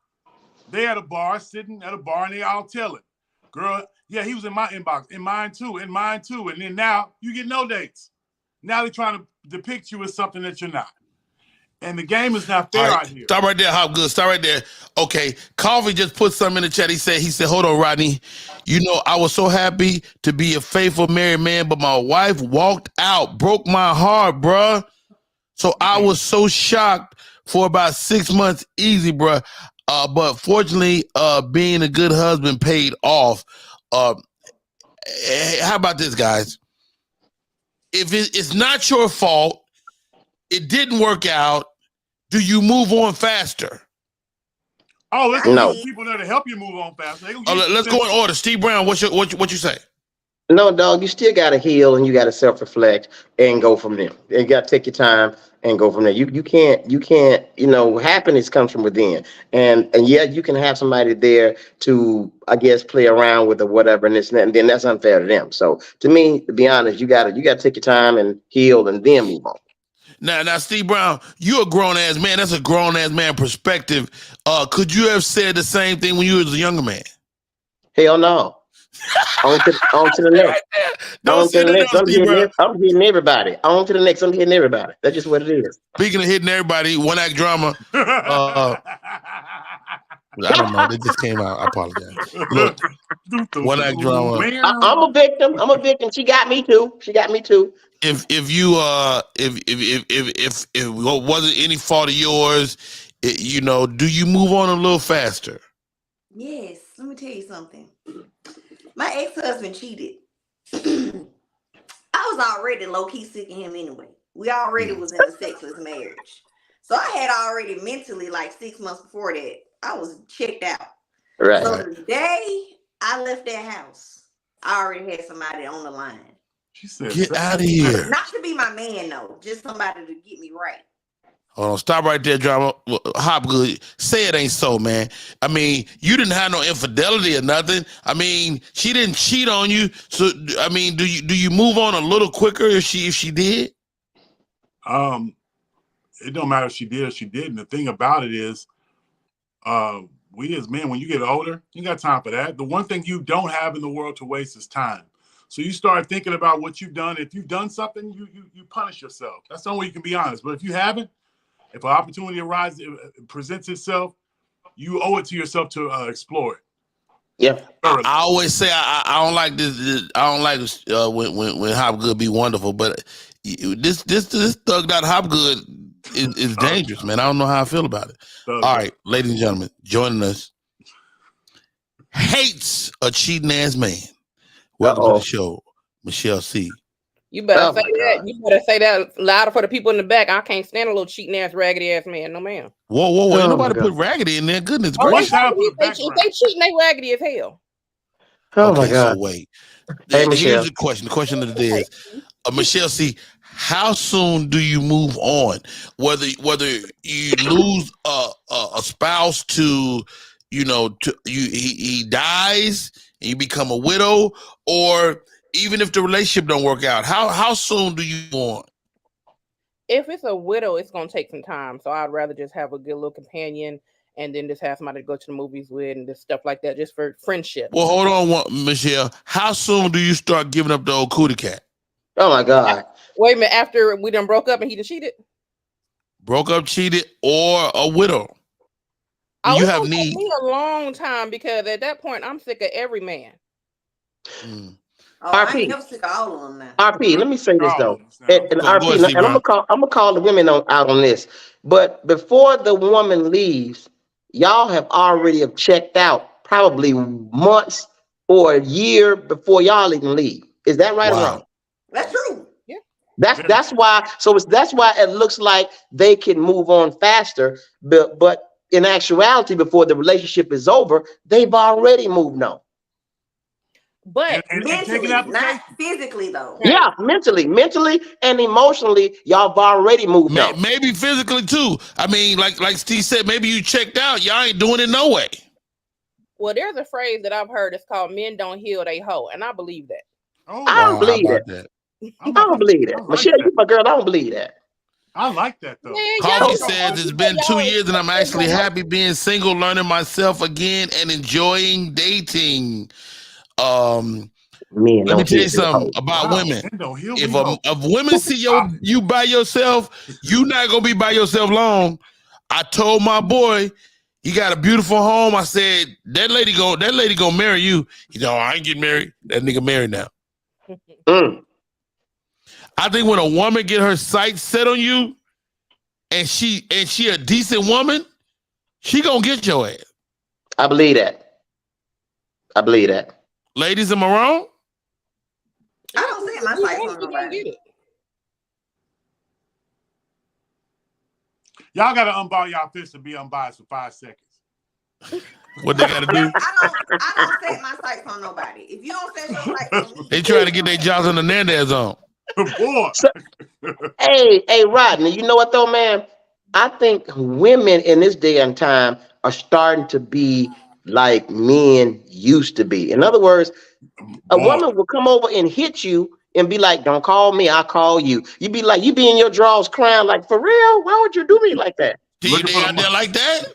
they at a bar, sitting at a bar, and they all telling, girl, yeah, he was in my inbox, in mine too. And then now you get no dates. Now they're trying to depict you as something that you're not. And the game is not fair out here. Stop right there, Hopgood. Stop right there. Okay, Coffee just put something in the chat. He said, hold on, Rodney. I was so happy to be a faithful married man, but my wife walked out, broke my heart, bruh. So I was so shocked for about 6 months, easy, bruh. But fortunately, being a good husband paid off. How about this, guys? If it's not your fault, it didn't work out, do you move on faster? Oh, there's people there to help you move on faster. Let's go in order. Steve Brown, what you say? No, dog, you still got to heal and you got to self-reflect and go from there. You got to take your time and go from there. You can't, happiness comes from within. And yeah, you can have somebody there to, I guess, play around with or whatever, and this and that, and then that's unfair to them. So to me, to be honest, you got to take your time and heal and then move on. Now, Steve Brown, you're a grown-ass man. That's a grown-ass man perspective. Could you have said the same thing when you was a younger man? Hell no. On to the next. Don't say that. I'm hitting everybody. On to the next. I'm hitting everybody. That's just what it is. Speaking of hitting everybody, one act drama. I don't know. They just came out. I apologize. Look, one act drama. I'm a victim. She got me too. If it wasn't any fault of yours, do you move on a little faster? Yes. Let me tell you something. My ex-husband cheated. I was already low-key sick of him anyway. We already was in a sexless marriage. So I had already mentally, like 6 months before that, I was checked out. Right. So the day I left that house, I already had somebody on the line. She said, "Get out of here." Not to be my man, though. Just somebody to get me right. Hold on, stop right there, drama. Hopgood, say it ain't so, man. I mean, you didn't have no infidelity or nothing. I mean, she didn't cheat on you. So, I mean, do you move on a little quicker if she did? It don't matter if she did or she didn't. The thing about it is, we as men, when you get older, you got time for that. The one thing you don't have in the world to waste is time. So you start thinking about what you've done. If you've done something, you punish yourself. That's the only way you can be honest. But if you haven't, if an opportunity arises, it presents itself, you owe it to yourself to explore it. Yeah. I always say I don't like this. I don't like when Hopgood be wonderful, but this thugged out Hopgood is dangerous, man. I don't know how I feel about it. All right, ladies and gentlemen, joining us, hates a cheating ass man. Welcome to the show, Michelle C. You better say that. You better say that louder for the people in the back. I can't stand a little cheating ass, raggedy ass man. No, ma'am. Whoa. Ain't nobody put raggedy in there. Goodness gracious. If they cheating, they raggedy as hell. Oh my God. So wait. Hey, Here's Michelle. the question. The question of the day is, Michelle C., how soon do you move on? Whether you lose a spouse to, he dies and you become a widow, or even if the relationship don't work out, how soon do you move on? If it's a widow, it's gonna take some time. So I'd rather just have a good little companion and then just have somebody to go to the movies with and just stuff like that, just for friendship. Well, hold on, Michelle. How soon do you start giving up the old cootie cat? Oh my God. Wait a minute, after we done broke up and he done cheated? Broke up, cheated, or a widow? You have need. Me a long time, because at that point I'm sick of every man. RP. I'm sick of all of them now. RP, let me say this though. And RP, and I'm gonna call the women out on this. But before the woman leaves, y'all have already checked out probably months or a year before y'all even leave. Is that right or wrong? That's true. Yeah. That's why. So that's why it looks like they can move on faster. But in actuality, before the relationship is over, they've already moved on. But mentally, not physically though. Yeah, mentally and emotionally, y'all have already moved on. Maybe physically too. I mean, like Steve said, maybe you checked out. Y'all ain't doing it no way. Well, there's a phrase that I've heard. It's called "men don't heal, they hoe," and I believe that. I don't believe that. I don't believe that. Michelle, you my girl. I don't believe that. I like that though. Coffee says it's been 2 years and I'm actually happy being single, learning myself again, and enjoying dating. Let me tell you something about women. If women see you by yourself, you not gonna be by yourself long. I told my boy, he got a beautiful home. I said, that lady gonna marry you. He said, I ain't getting married. That nigga married now. I think when a woman get her sights set on you, and she a decent woman, she gonna get your ass. I believe that. Ladies, am I wrong? I don't say my sights on nobody. Y'all gotta unbar y'all fists to be unbiased for 5 seconds. What they gotta do? I don't set my sights on nobody. If you don't set your sights on me, they trying to get their Johnson Hernandez on. Boy. So, hey, Rodney, you know what though, man? I think women in this day and time are starting to be like men used to be. In other words, a woman will come over and hit you and be like, don't call me, I'll call you. You be like, you be in your drawers crying like, for real? Why would you do me like that? They out there like that?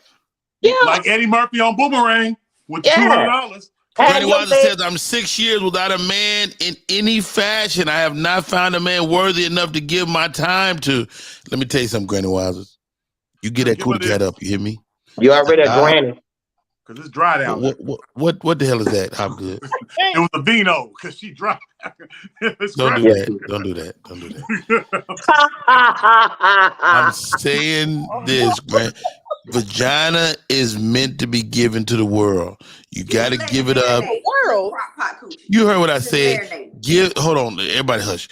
Yeah. Like Eddie Murphy on Boomerang with $200. Granny Wilder says, I'm 6 years without a man in any fashion. I have not found a man worthy enough to give my time to. Let me tell you something, Granny Wilder. You get that cootie cat up, you hear me? You already a granny. Because it's dried out. What the hell is that? How good? It was a vino because she dried. Don't do that. I'm saying this, Grant. Vagina is meant to be given to the world. You got to give it up. World. You heard what I said. Hold on, everybody hush.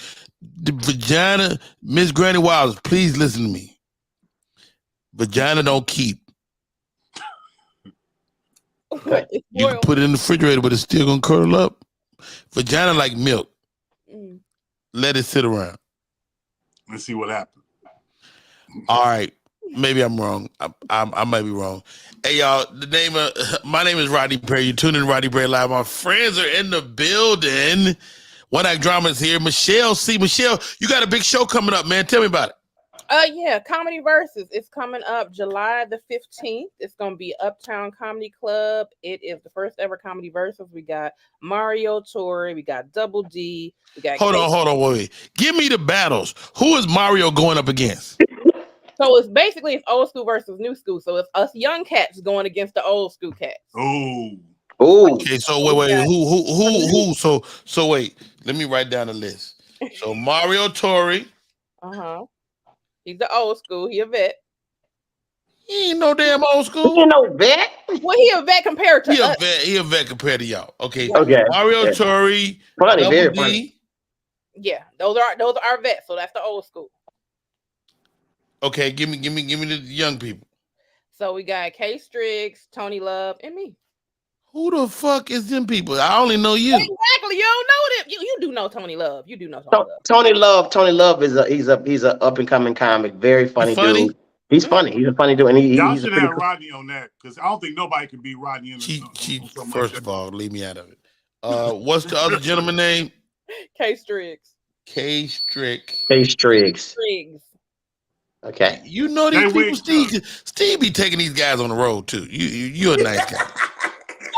The vagina, Miss Granny Wilder, please listen to me. Vagina don't keep. You can put it in the refrigerator, but it's still gonna curl up. Vagina like milk. Let it sit around. Let's see what happens. All right. Maybe I'm wrong. I might be wrong. Hey, y'all, my name is Rodney Perry. You tune in to Rodney Perry Live. My friends are in the building. One Act Drama is here. Michelle C. Michelle, you got a big show coming up, man. Tell me about it. Yeah, Comedy Versus. It's coming up July the 15th. It's going to be Uptown Comedy Club. It is the first ever Comedy Versus. We got Mario Torre. We got Double D. We got Hold on, wait. Give me the battles. Who is Mario going up against? So it's old school versus new school. So it's us young cats going against the old school cats. Oh. Oh, Okay, so wait, who? So wait, let me write down the list. So Mario Torre. He's the old school. He a vet. He ain't no damn old school. You know vet. Well, he a vet compared to us. He a vet compared to y'all. Okay. Okay. Mario Torre. Funny, Double very D. funny. Yeah, those are our vets. So that's the old school. Okay, give me the young people. So we got K Strix, Tony Love, and me. Who the fuck is them people? I only know you. Exactly. You don't know them. You do know Tony Love. You do know Tony Love. Tony Love is he's a up and coming comic. Very funny dude. He's funny. He's a funny dude, and y'all he's should have Rodney on that because I don't think nobody can beat Rodney. First of all, leave me out of it. What's the other gentleman name? K Strix. K Strix. Okay. You know these people, Steve be taking these guys on the road too. You're a nice guy.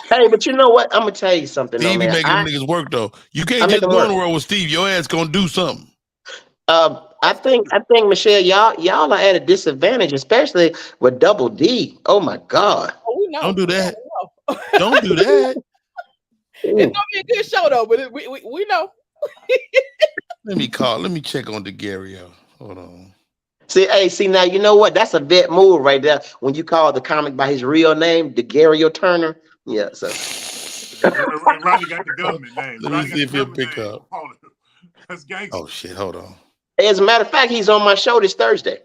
Hey, but you know what? I'm gonna tell you something. Steve be making niggas work though. You can't just go on the road with Steve. Your ass gonna do something. I think Michelle, y'all are at a disadvantage, especially with Double D. Oh my God! Oh, we know. Don't do that. Don't do that. It's gonna be a good show though, but we know. Let me check on DeGario. Hold on. See now, you know what? That's a vet move right there. When you call the comic by his real name, DeGario Turner. Yeah, so Rodney got the government name. Let me see if he'll pick up. That's gangster. Oh shit, hold on. As a matter of fact, he's on my show this Thursday.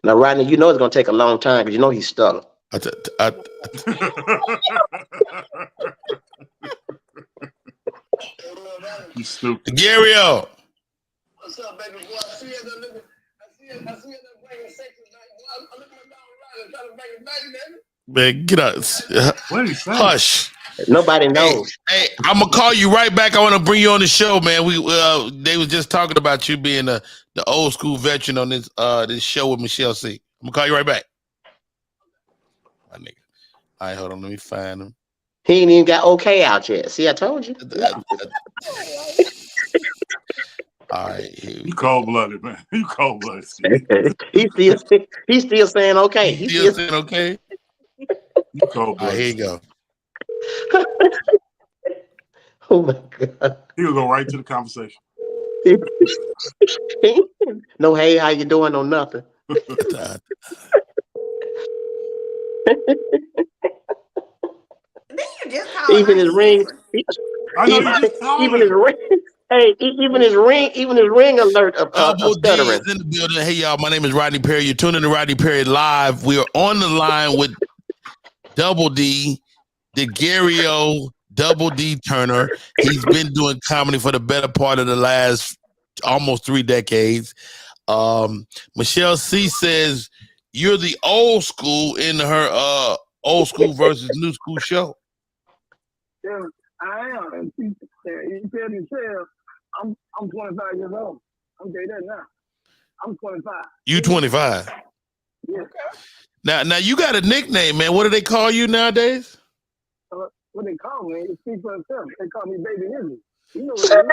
Now, Rodney, you know it's gonna take a long time because you know he's stuck. You stupid. DeGario. What's up, baby boy? I see you bringing sex tonight. I'm looking around and trying to bring it back, baby. Man, get out. What did he say? Hush. Nobody knows. Hey, I'm gonna call you right back. I want to bring you on the show, man. They was just talking about you being the old school veteran on this show with Michelle C. I'm gonna call you right back. My nigga. All right, hold on. Let me find him. He ain't even got okay out yet. See, I told you. All right, you cold blooded, man. You cold blooded. He's still saying okay. He's still saying okay. You cold blooded. Right, here you go. Oh my God. He'll go right to the conversation. No, hey, how you doing? No, nothing. Even his ring. Even his ring. Hey, even his ring alert of stuttering. In the building. Hey y'all, my name is Rodney Perry. You're tuning to Rodney Perry Live. We are on the line with Double D, DeGario, Double D Turner. He's been doing comedy for the better part of the last almost 3 decades. Michelle C says you're the old school in her old school versus new school show. Yeah, I am. You said Michelle, I'm 25 years old. I'm saying that now. I'm 25. You 25. Yeah. Now you got a nickname, man. What do they call you nowadays? What they call me? It speaks for itself. They call me Baby Idris. You know what it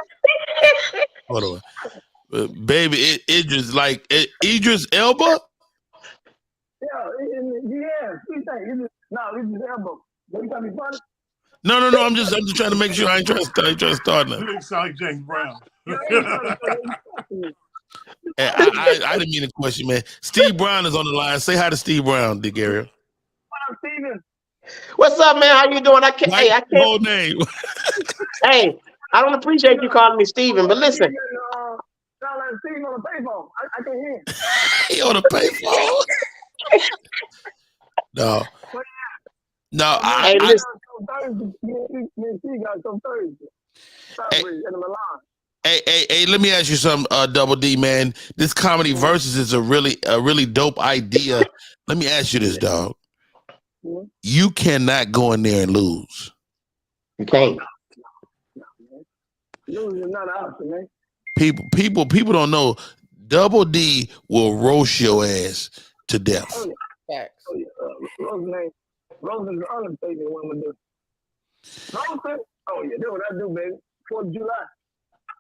is. Hold on. Baby Idris, like Idris Elba? Yeah. No, Idris Elba. What you got me funny? No. I'm just trying to make sure I ain't trying to start now. You sound like James Brown. Hey, I didn't mean to question, man. Steve Brown is on the line. Say hi to Steve Brown, DeGario. What up, Steven? What's up, man? How you doing? I can't. Hey, I can't. Whole name. Hey, I don't appreciate you calling me Steven, but listen. Sound like Steven on the payphone. I can hear him. He on the payphone. No. Hey, listen. Hey, let me ask you something, Double D, man. This comedy versus is a really dope idea. Let me ask you this, dog. You cannot go in there and lose. You can't. Losing is not an option, man. People don't know. Double D will roast your ass to death. Oh yeah. Rosen is the understatement one would do. Rosen? Oh yeah, do what I do, baby. 4th of July.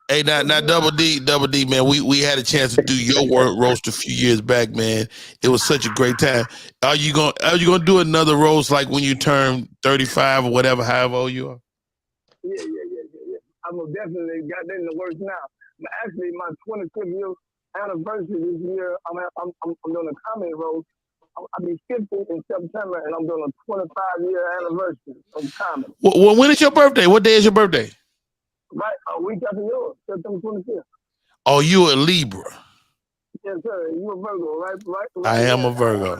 Hey, now, Double D, man. We had a chance to do your work roast a few years back, man. It was such a great time. Are you gonna do another roast like when you turn 35 or whatever, however old you are? Yeah. I'm definitely got that in the works now. But actually, my 25th year anniversary this year, I'm doing a comedy roast. I'll be 50 in September, and I'm doing a 25-year anniversary of comedy. Well, when is your birthday? What day is your birthday? Right, a week after yours, September 25th. Oh, you a Libra? Yes, sir. You a Virgo, right? I am a Virgo.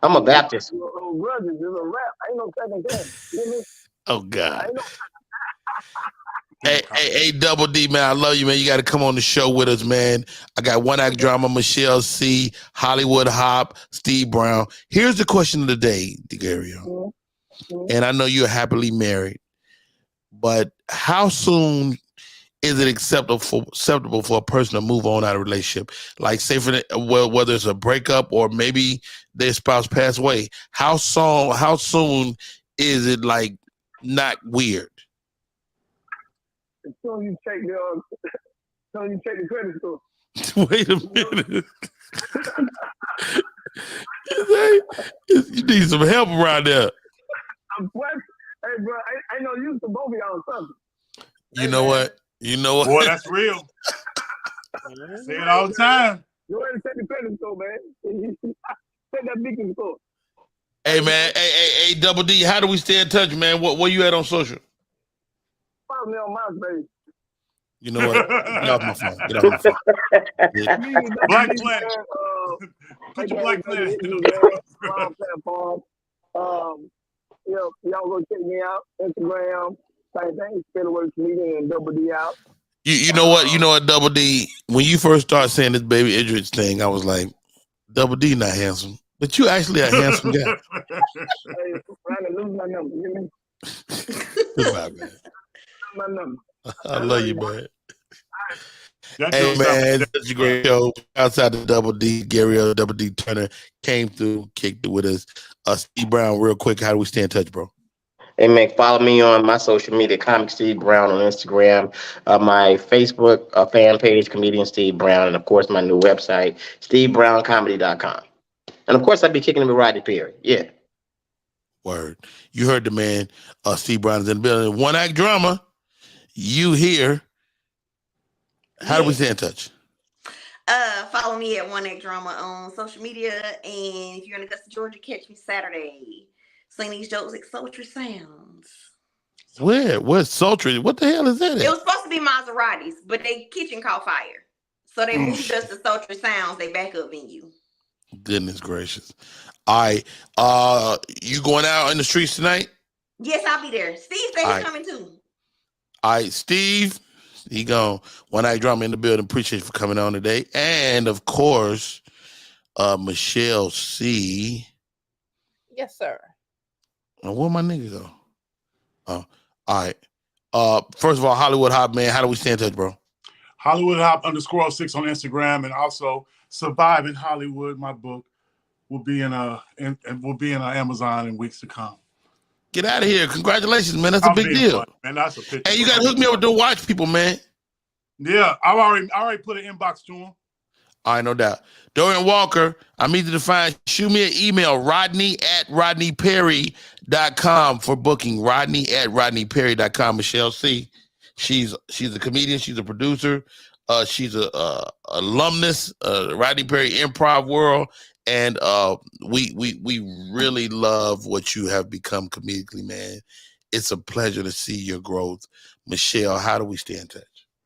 I'm a Baptist. Oh, brothers, it's a rap. Ain't no second chance. You know? Oh God. Hey, Double D, man, I love you, man. You got to come on the show with us, man. I got One Act Drama, Michelle C, Hollywood Hop, Steve Brown. Here's the question of the day, DeGario. And I know you're happily married, but how soon is it acceptable for a person to move on out of a relationship? Like, say whether it's a breakup or maybe their spouse passed away. How soon is it like not weird? As soon as you check the credit score. Wait a minute. You need some help around there. Hey, bro, I know you used to both of y'all something. You know what? Boy, that's real. Say it all the time. Go ahead and check the credit score, man. Check that beacon score. Hey, man. Hey, Double D, how do we stay in touch, man? Where you at on social? Follow me on MySpace. You know what? Get off my phone. Get off my phone. Yeah. Black Planet. Put your Black Planet. Platform. Y'all go check me out. Instagram. Same thing. Spiritworks Media and Double D out. You know what, Double D? When you first started saying this Baby Idris thing, I was like, Double D not handsome, but you actually a handsome guy. Hey, trying to lose my number. You know? Goodbye, man. My number. I love you, man. Hey, man, that's a great show. Outside the Double D, Gary Double D Turner came through, kicked it with us. Steve Brown, real quick, how do we stay in touch, bro? Hey, man, follow me on my social media, Comic Steve Brown on Instagram, my Facebook fan page, Comedian Steve Brown, and, of course, my new website, SteveBrownComedy.com. And, of course, I'll be kicking it with Rodney Perry. Yeah. Word. You heard the man, Steve Brown is in the building. One Act Drama, you here. How do we stay in touch? Follow me at One Act Drama on social media. And if you're in Augusta, Georgia, catch me Saturday. Sing these jokes at Sultry Sounds. Where? Where's Sultry? What the hell is that? It was supposed to be Maseratis, but their kitchen caught fire. So they moved us to Sultry Sounds, they backup venue. Goodness gracious. All right. You going out in the streets tonight? Yes, I'll be there. Steve said he's coming too. All right, Steve. He gone. One Act Drama in the building. Appreciate you for coming on today. And of course, Michelle C. Yes, sir. And where my nigga go? Oh, all right. First of all, Hollywood Hop, man. How do we stay in touch, bro? Hollywood Hop _6 on Instagram, and also Surviving Hollywood. My book will be in Amazon in weeks to come. Get out of here. Congratulations, man. That's a big deal. Fun, man. That's a picture. Hey, you got to hook me up with the watch people, man. Yeah, I already put an inbox to them. All right, no doubt. Dorian Walker, I'm easy to find. Shoot me an email, rodney@rodneyperry.com for booking. rodney@rodneyperry.com. Michelle C. She's a comedian. She's a producer. She's a alumnus, Rodney Perry Improv World. And we really love what you have become comedically, man. It's a pleasure to see your growth. Michelle, how do we stay in touch?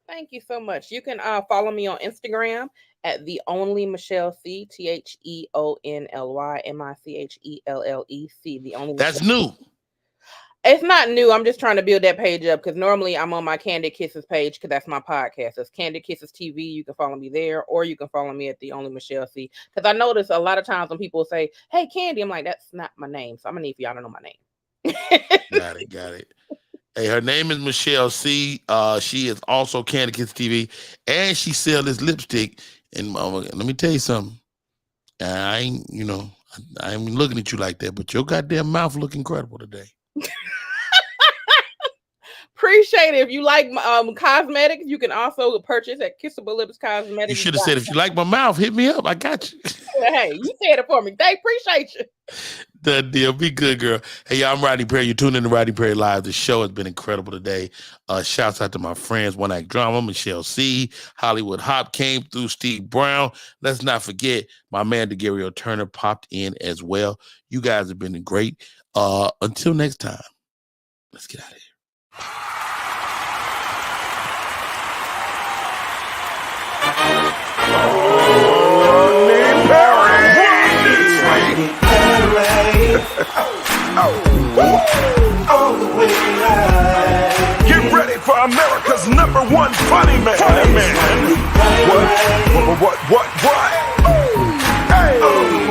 Thank you so much. You can follow me on Instagram at the only Michelle C, TheOnlyMichellEC. The only. That's new. It's not new. I'm just trying to build that page up because normally I'm on my Candid Kisses page because that's my podcast. It's Candid Kisses TV. You can follow me there, or you can follow me at the only Michelle C. Because I notice a lot of times when people say, "Hey, Candy," I'm like, "That's not my name." So I'm gonna need for y'all to know my name. Got it. Hey, her name is Michelle C. She is also Candid Kisses TV, and she sells this lipstick. And let me tell you something. I ain't looking at you like that, but your goddamn mouth look incredible today. Appreciate it. If you like cosmetics, you can also purchase at Kissable Lips Cosmetics. You should have said, if you like my mouth, hit me up. I got you. Hey, you said it for me. They appreciate you. Done deal. Be good, girl. Hey, y'all, I'm Rodney Perry. You're tuning in to Rodney Perry Live. The show has been incredible today. Shouts out to my friends, One Act Drama, Michelle C., Hollywood Hop came through, Steve Brown. Let's not forget my man, DeGario Turner, popped in as well. You guys have been great. Until next time, let's get out of here. All the way live. Get ready for America's #1 funny man. What?